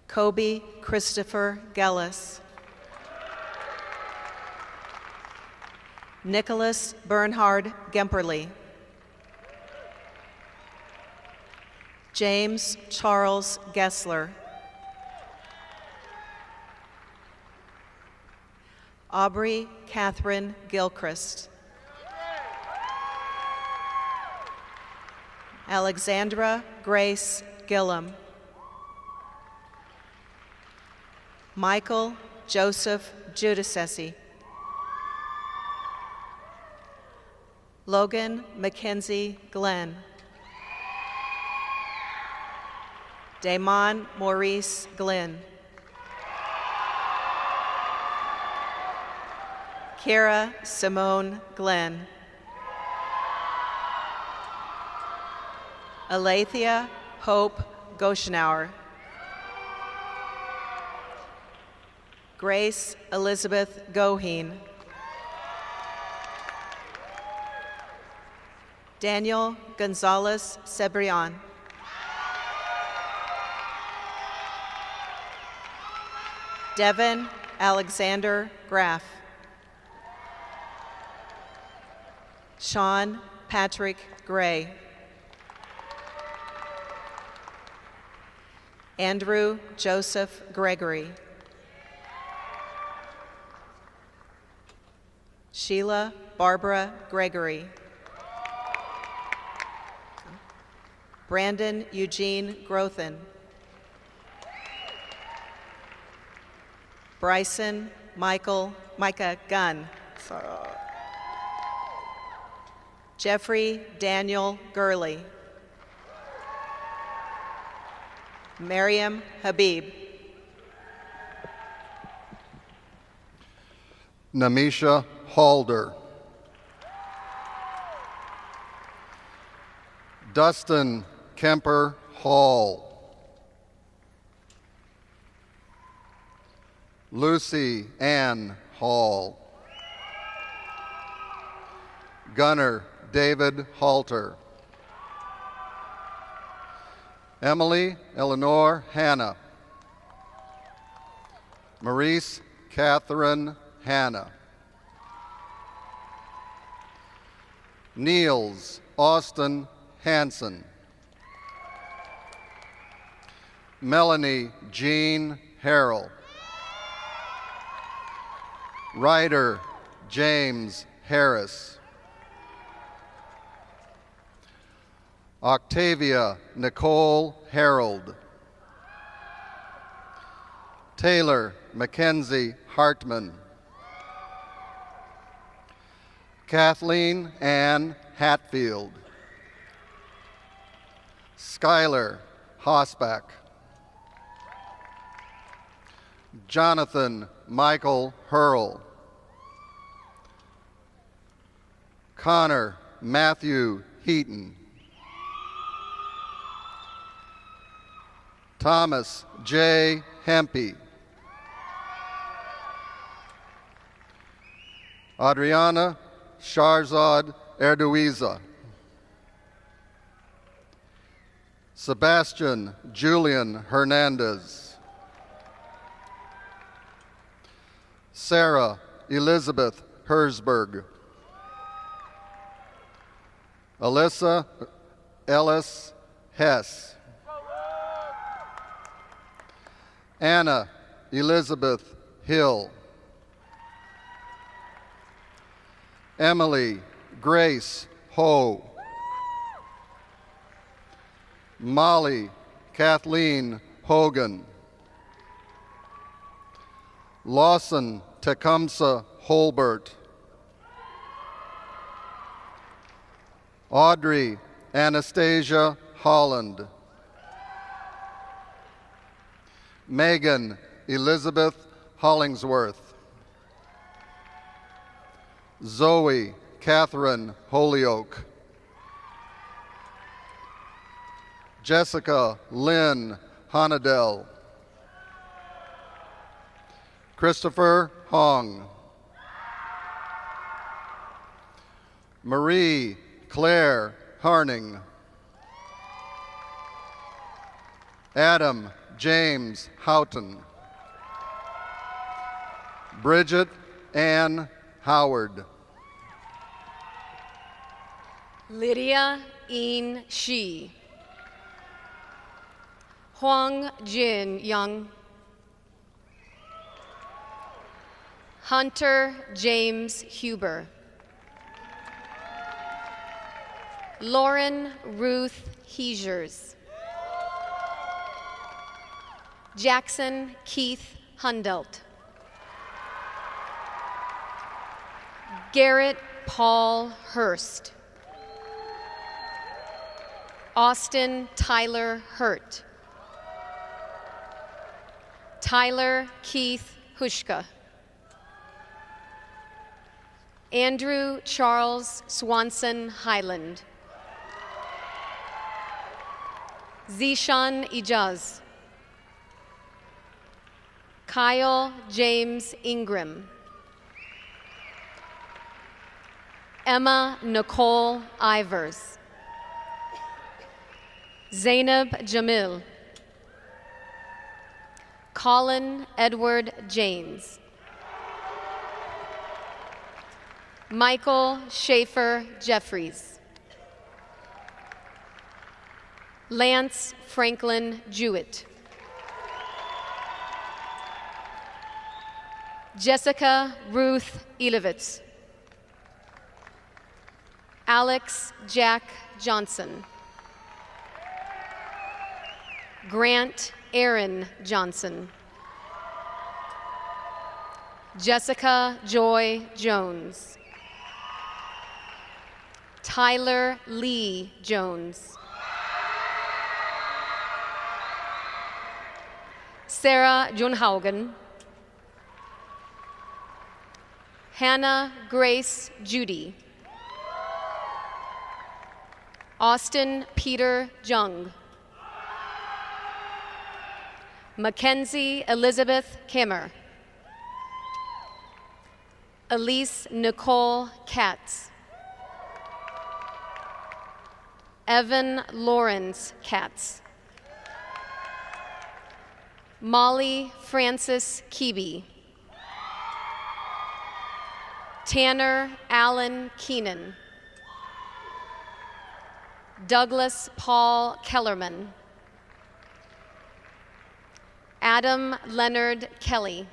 Kobe Christopher Gellis. Nicholas Bernhard Gemperly. James Charles Gessler. Aubrey Catherine Gilchrist. Alexandra Grace Gillum. Michael Joseph Giudice. Logan Mackenzie Glenn. Damon Maurice Glenn. Kira Simone Glenn. Alethea Hope Goshenauer. Grace Elizabeth Goheen. Daniel Gonzalez Cebrian. Devin Alexander Graff. Sean Patrick Gray. Andrew Joseph Gregory. Sheila Barbara Gregory. Brandon Eugene Grothin. Bryson Micah Gunn. Jeffrey Daniel Gurley. Mariam Habib. Namisha Halder. Dustin Kemper Hall. Lucy Ann Hall. Gunnar David Halter. Emily Eleanor Hanna. Maurice Catherine Hanna. Niels Austin Hansen. Melanie Jean Harrell. Ryder James Harris. Octavia Nicole Harold. Taylor Mackenzie Hartman. Kathleen Ann Hatfield. Skylar Hosbach. Jonathan Michael Hurl. Connor Matthew Heaton. Thomas J. Hempy. Adriana Sharzad Erduiza. Sebastian Julian Hernandez. Sarah Elizabeth Hersberg. Alyssa Ellis Hess. Anna Elizabeth Hill. Emily Grace Ho. Molly Kathleen Hogan. Lawson Tecumseh Holbert. Audrey Anastasia Holland. Megan Elizabeth Hollingsworth. Zoe Catherine Holyoke. Jessica Lynn Honadell. Christopher Hong. Marie Claire Harning. Adam James Houghton. Bridget Ann Howard. Lydia Een Shi. Huang Jin Young. Hunter James Huber. Lauren Ruth Heesers. Jackson Keith Hundelt. Garrett Paul Hurst. Austin Tyler Hurt. Tyler Keith Hushka. Andrew Charles Swanson Highland. Zishan Ijaz. Kyle James Ingram. Emma Nicole Ivers. Zainab Jamil. Colin Edward James. Michael Schaefer Jeffries. Lance Franklin Jewett. Jessica Ruth Elevitz. Alex Jack Johnson. Grant Aaron Johnson. Jessica Joy Jones. Tyler Lee Jones. Sarah Junhaugen. Hannah Grace Judy. Austin Peter Jung. Mackenzie Elizabeth Kimmer. Elise Nicole Katz. Evan Lawrence Katz. Molly Francis Keeby. Tanner Allen Keenan. Douglas Paul Kellerman. Adam Leonard Kelly.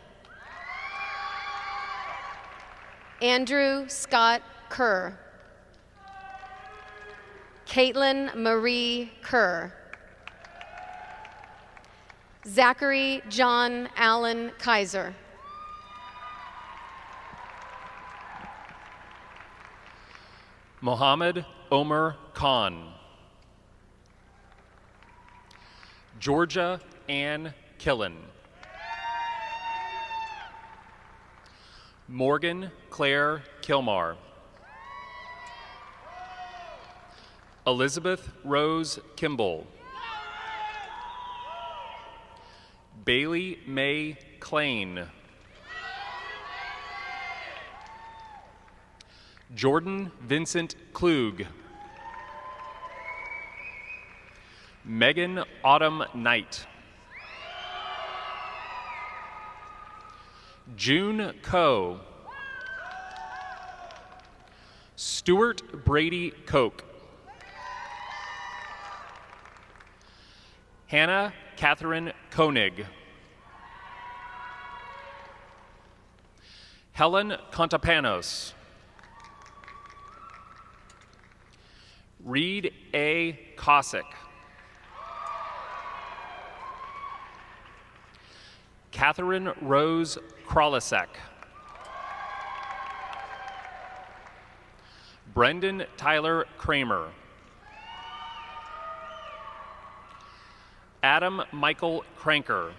Andrew Scott Kerr. Caitlin Marie Kerr. Zachary John Allen Kaiser. Mohammed Omer Khan. Georgia Ann Killen. Morgan Claire Kilmar. Elizabeth Rose Kimball. Bailey May Klain. Jordan Vincent Klug. Megan Autumn Knight. June Coe. Stuart Brady Koch. Hannah Catherine Koenig. Helen Contapanos. Reed A. Cossack. Catherine Rose Kralisek. Brendan Tyler Kramer. Adam Michael Cranker.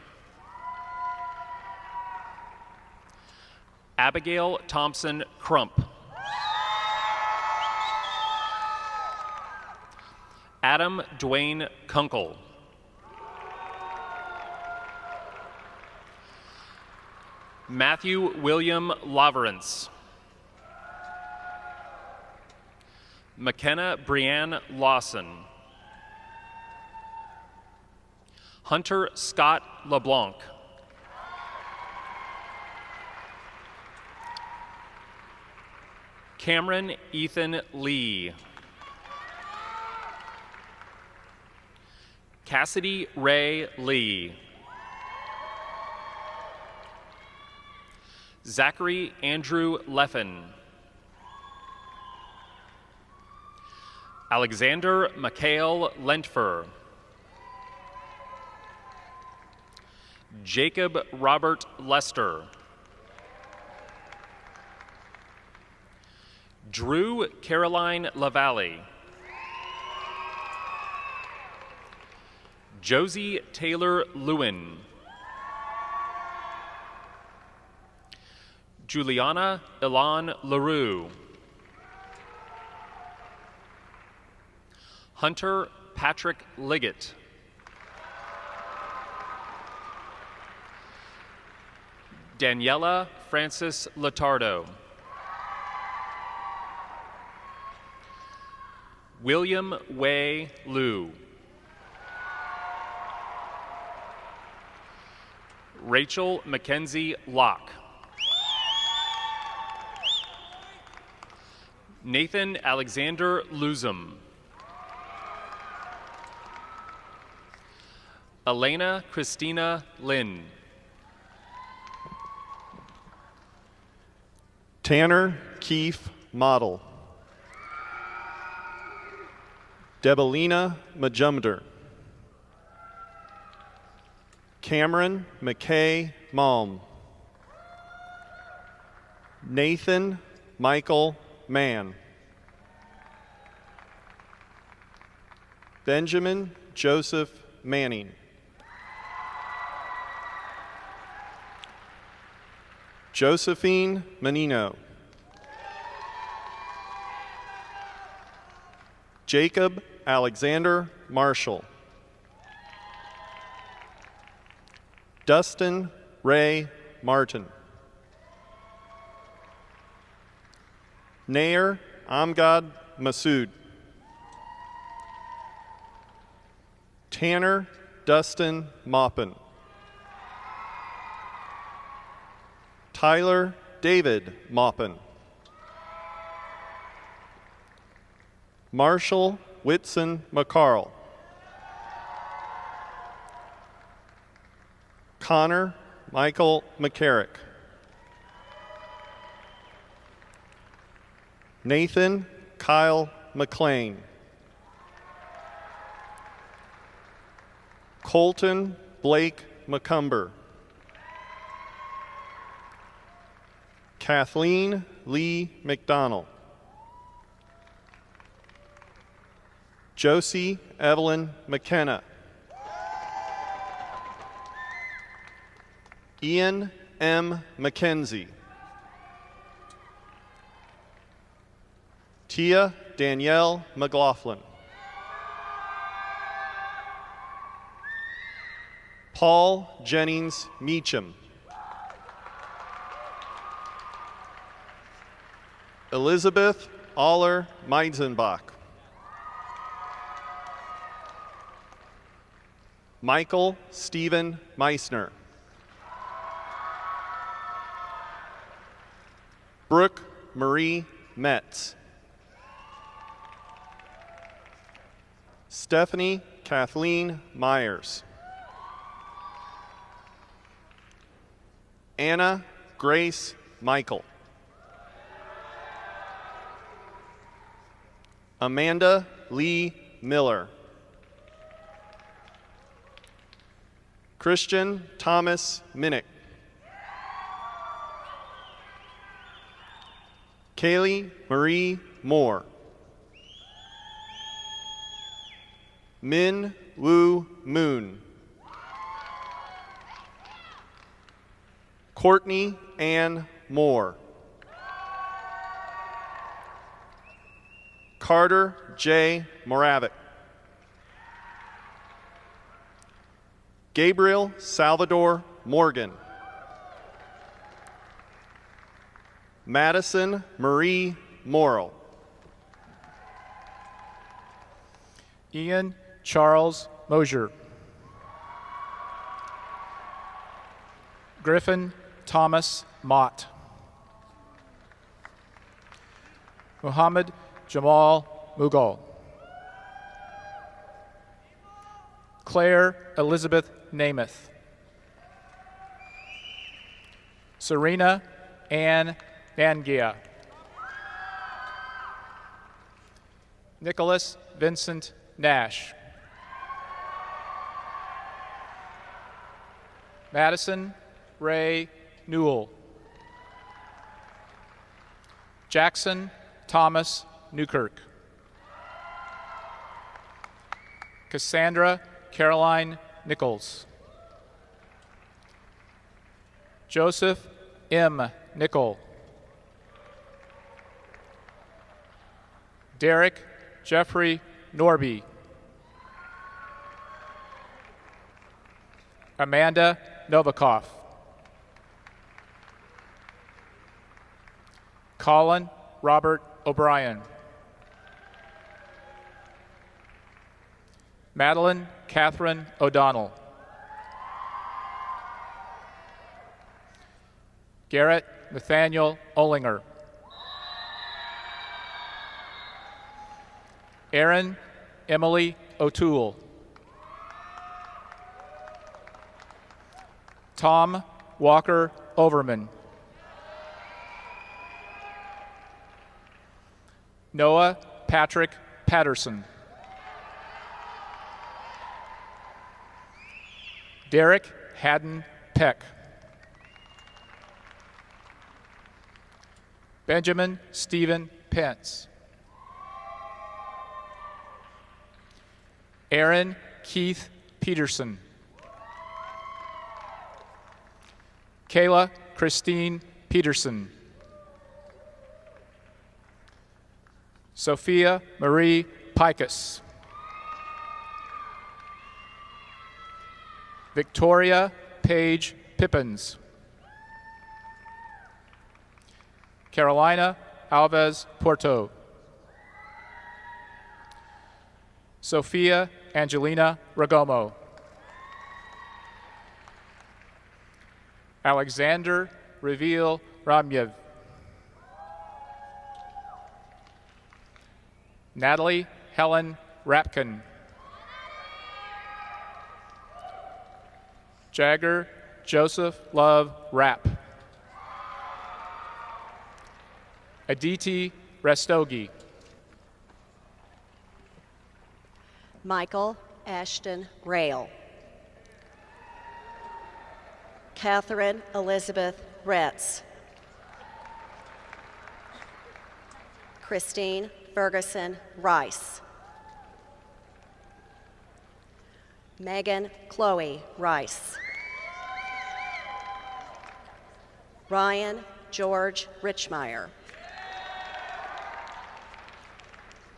Abigail Thompson Crump. Adam Dwayne Kunkel. Matthew William Laverance. McKenna Brianne Lawson. Hunter Scott LeBlanc. Cameron Ethan Lee. Cassidy Ray Lee. Zachary Andrew Leffen. Alexander Mikhail Lentfer. Jacob Robert Lester. Drew Caroline Lavalle. Josie Taylor Lewin. Juliana Ilan LaRue. Hunter Patrick Liggett. Daniela Francis Latardo. William Wei Liu. Rachel Mackenzie Locke. Nathan Alexander Luzum. Elena Christina Lin. Tanner Keefe Model. Debelina Majumder. Cameron McKay Malm. Nathan Michael Mann. Benjamin Joseph Manning. Josephine Menino. Jacob Alexander Marshall. Dustin Ray Martin. Nair Amgad Masood. Tanner Dustin Maupin. Tyler David Maupin. Marshall Whitson McCarl. Connor Michael McCarrick. Nathan Kyle McLean. Colton Blake McCumber. Kathleen Lee McDonald. Josie Evelyn McKenna. Ian M. McKenzie. Tia Danielle McLaughlin. Paul Jennings Meacham. Elizabeth Aller Meisenbach. Michael Stephen Meissner. Brooke Marie Metz. Stephanie Kathleen Myers. Anna Grace Michael. Amanda Lee Miller. Christian Thomas Minnick. Kaylee Marie Moore. Min Woo Moon. Courtney Ann Moore. Carter J. Moravik. Gabriel Salvador Morgan. Madison Marie Morrill. Ian Charles Mosier. Griffin Thomas Mott. Muhammad Jamal Mughal. Claire Elizabeth Namath. Serena Ann Nangia. Nicholas Vincent Nash. Madison Ray Newell. Jackson Thomas Newkirk. Cassandra Caroline Nichols. Joseph M. Nickel. Derek Jeffrey Norby. Amanda Novikov. Colin Robert O'Brien. Madeline Catherine O'Donnell. Garrett Nathaniel Olinger. Erin Emily O'Toole. Tom Walker Overman. Noah Patrick Patterson. Derek Haddon Peck. Benjamin Stephen Pence. Aaron Keith Peterson. Kayla Christine Peterson. Sophia Marie Pikus. Victoria Paige Pippins. Carolina Alves Porto. Sophia Angelina Ragomo. Alexander Reveal Ramyev. Natalie Helen Rapkin. Jagger Joseph Love Rapp. Aditi Rastogi. Michael Ashton Rail. Catherine Elizabeth Retz. Christine Ferguson Rice. Megan Chloe Rice. Ryan George Richmeyer.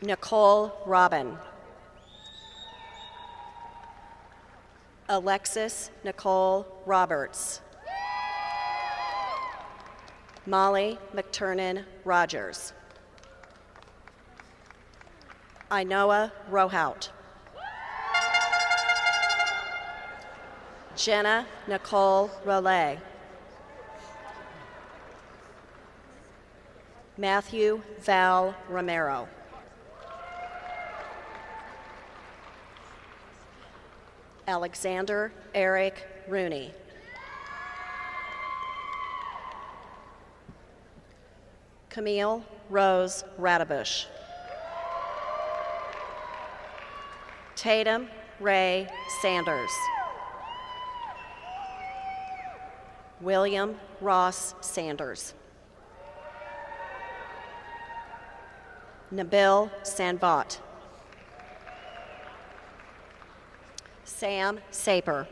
Nicole Robin. Alexis Nicole Roberts. Molly McTurnan Rogers. Inoa Rohout. Jenna Nicole Rollet. Matthew Val Romero. Alexander Eric Rooney. Camille Rose Radabush. Tatum Ray Sanders. William Ross Sanders. Nabil Sanvat. Sam Saper.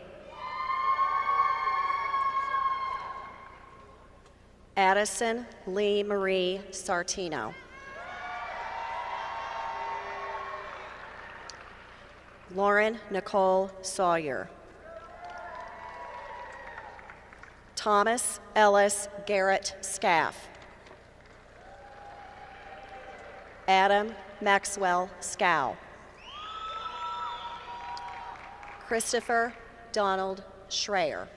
Addison Lee Marie Sartino. Lauren Nicole Sawyer. Thomas Ellis Garrett Scaff. Adam Maxwell Scow. Christopher Donald Schreier.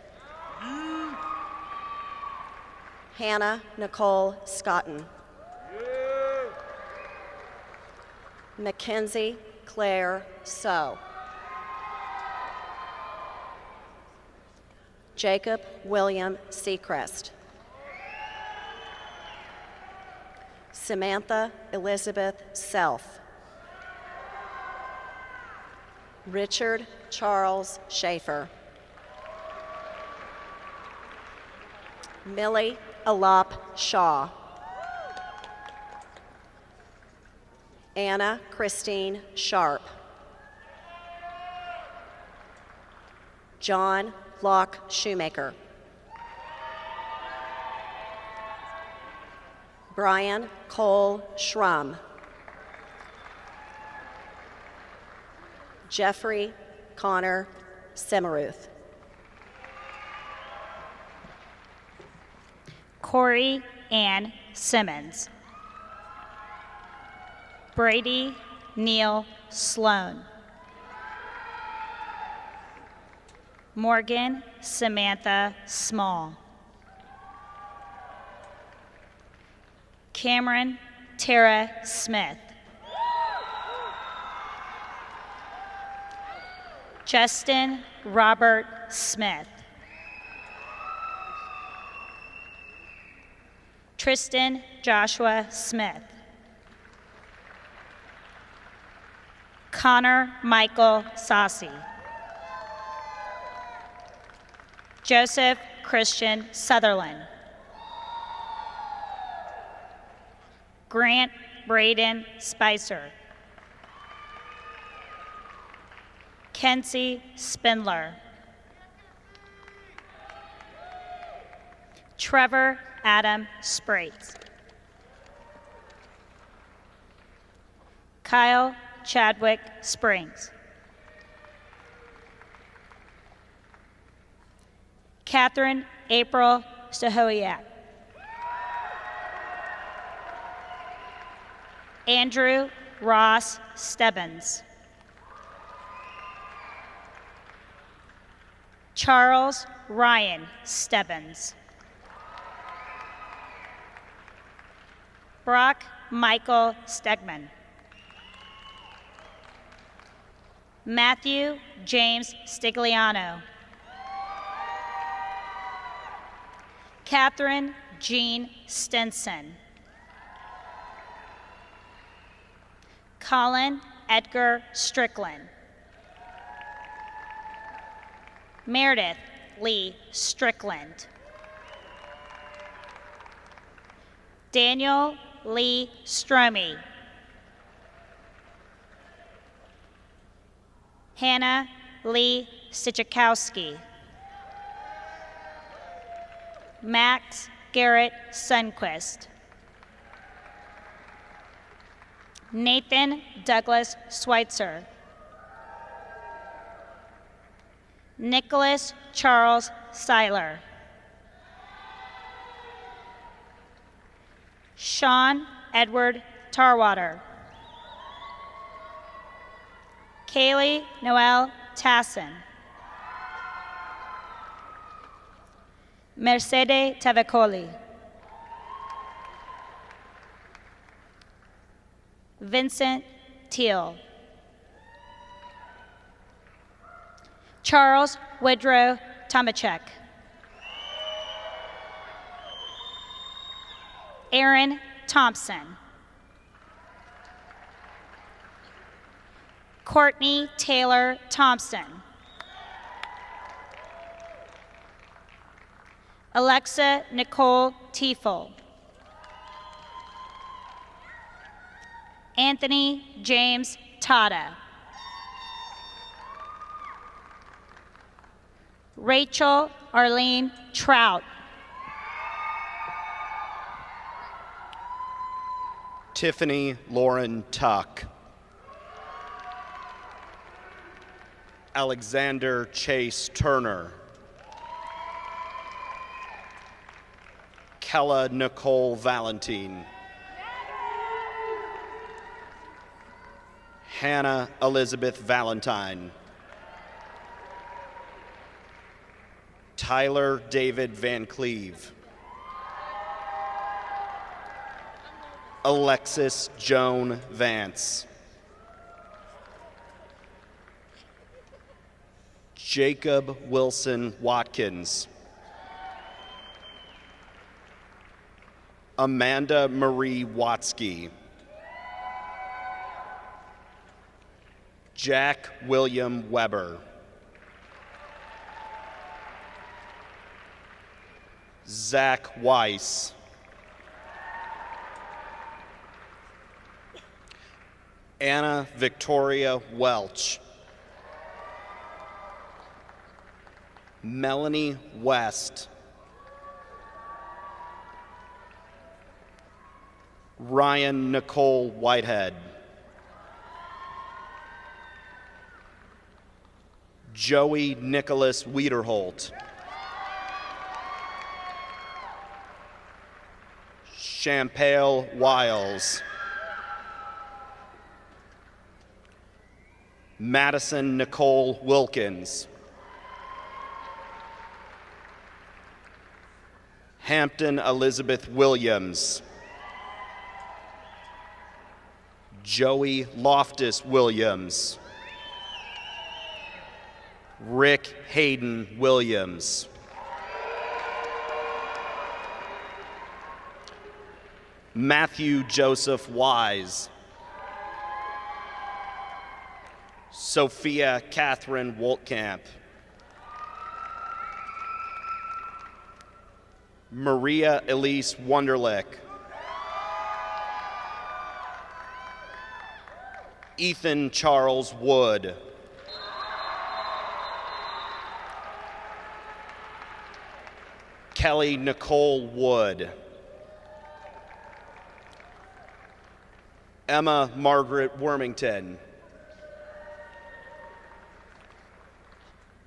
Hannah Nicole Scotton. Mackenzie Claire So. Jacob William Seacrest. Samantha Elizabeth Self. Richard Charles Schaefer. Millie Alop Shaw. Anna Christine Sharp. John Locke Shoemaker. Brian Cole Schrum. Jeffrey Connor Semaruth. Corey Ann Simmons. Brady Neil Sloan. Morgan Samantha Small. Cameron Tara Smith. Justin Robert Smith. Tristan Joshua Smith. Connor Michael Saucy. Joseph Christian Sutherland. Grant Braden Spicer. Kenzie Spindler. Trevor Adam Sprates. Kyle Chadwick Springs. Catherine April Stahoyak. Andrew Ross Stebbins. Charles Ryan Stebbins. Brock Michael Stegman. Matthew James Stigliano. Catherine Jean Stenson. Colin Edgar Strickland. Meredith Lee Strickland. Daniel Lee Stromey. Hannah Lee Sichikowski. Max Garrett Sunquist. Nathan Douglas Schweitzer. Nicholas Charles Seiler. Sean Edward Tarwater. Kaylee Noel Tassin. Mercedes Tavecoli. Vincent Teal. Charles Woodrow Tomachek. Aaron Thompson. Courtney Taylor Thompson. Alexa Nicole Tiefel. Anthony James Tata. Rachel Arlene Trout. Tiffany Lauren Tuck. Alexander Chase Turner. Kella Nicole Valentine. Hannah Elizabeth Valentine. Tyler David Van Cleve. Alexis Joan Vance. Jacob Wilson Watkins. Amanda Marie Watsky. Jack William Weber. Zach Weiss. Anna Victoria Welch. Melanie West. Ryan Nicole Whitehead. Joey Nicholas Wiederholt. Champale Wiles. Madison Nicole Wilkins. Hampton Elizabeth Williams. Joey Loftus Williams. Rick Hayden Williams. Matthew Joseph Wise. Sophia Catherine Woltkamp. Maria Elise Wunderlich. Ethan Charles Wood. Kelly Nicole Wood. Emma Margaret Wormington.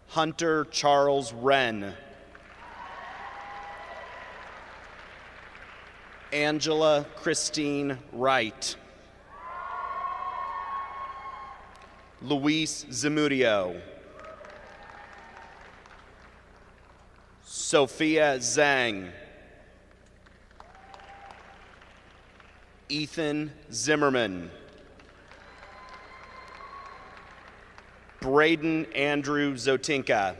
Hunter Charles Wren. Angela Christine Wright. Luis Zamudio. Sophia Zhang. Ethan Zimmerman. Braden Andrew Zotinka.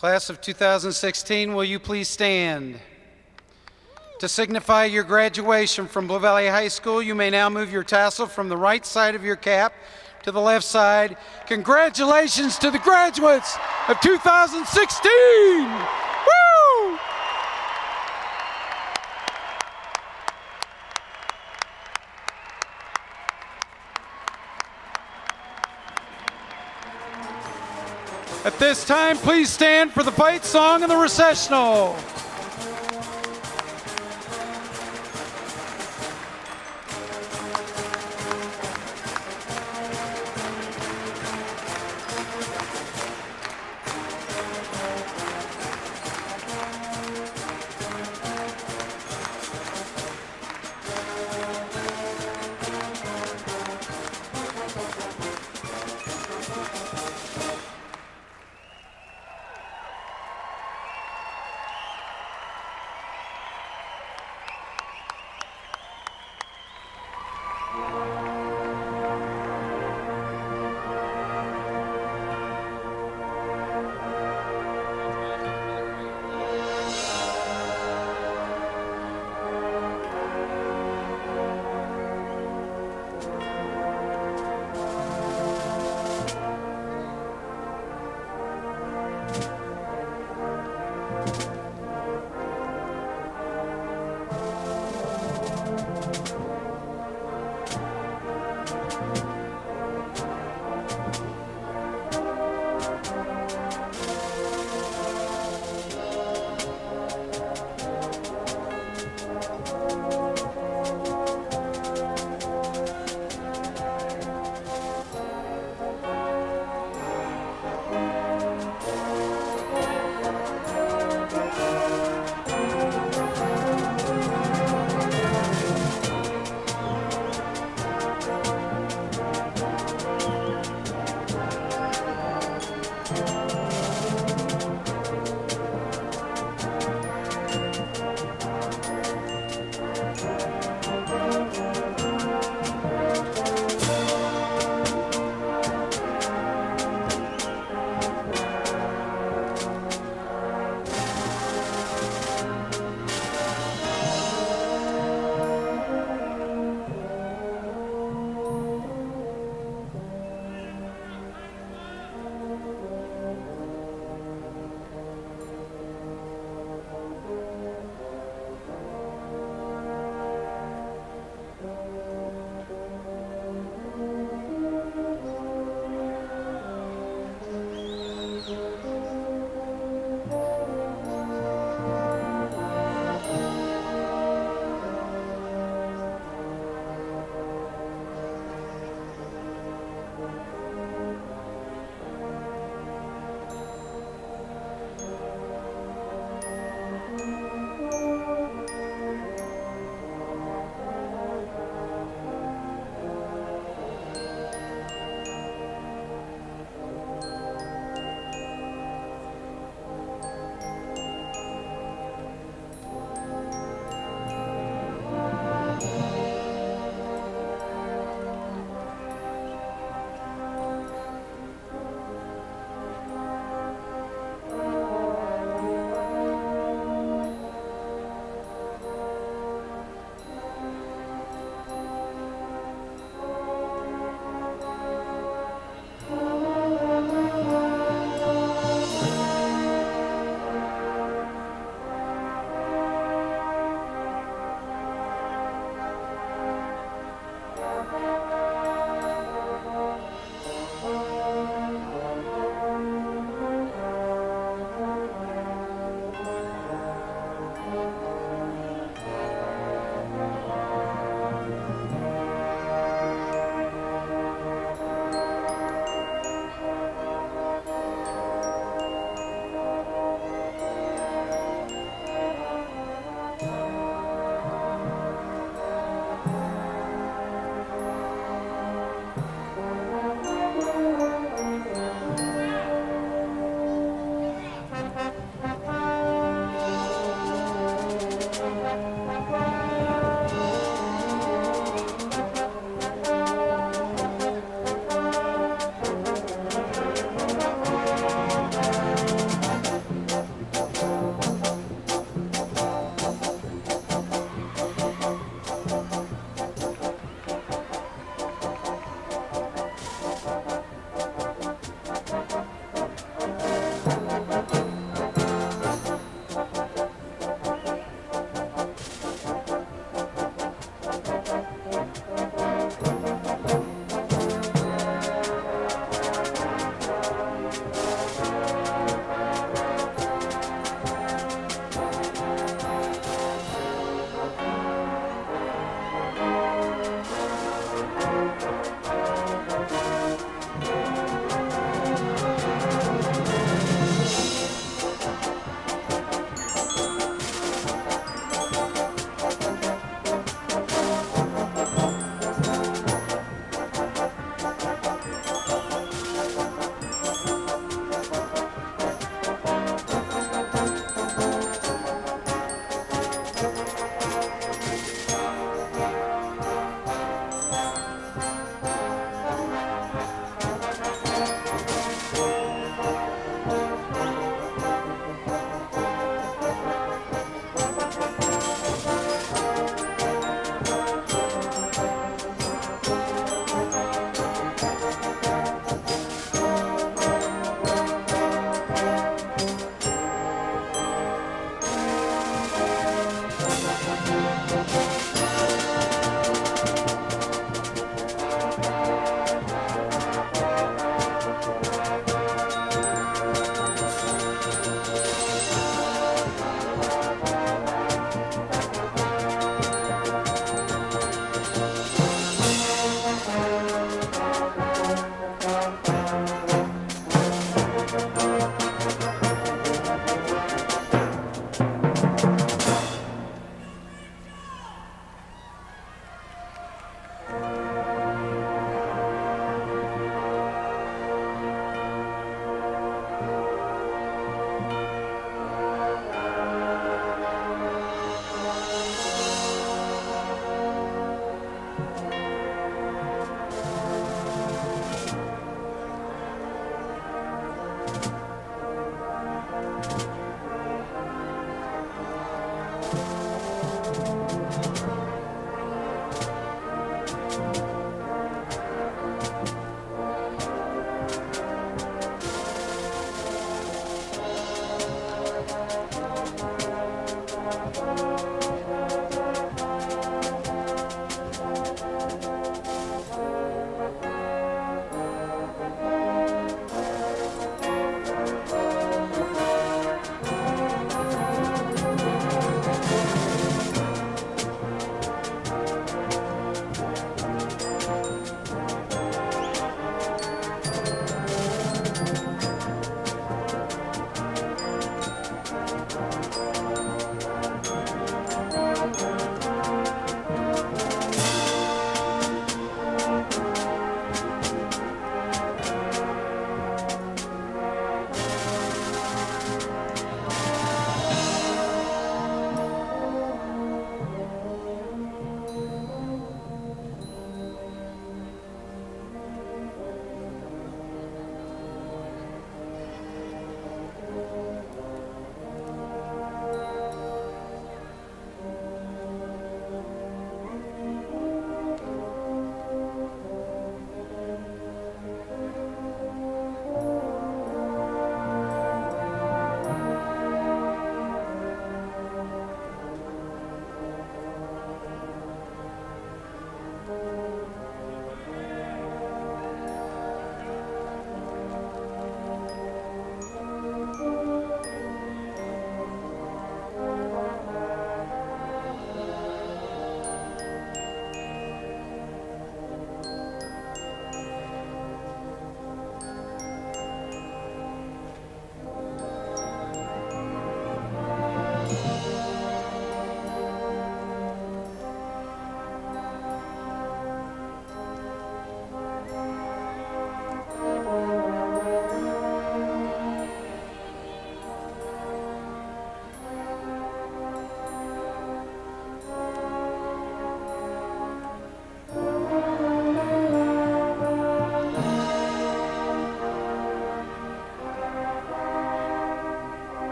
Class of 2016, will you please stand? To signify your graduation from Blue Valley High School, you may now move your tassel from the right side of your cap to the left side. Congratulations to the graduates of 2016! Woo! At this time, please stand for the fight song and the recessional.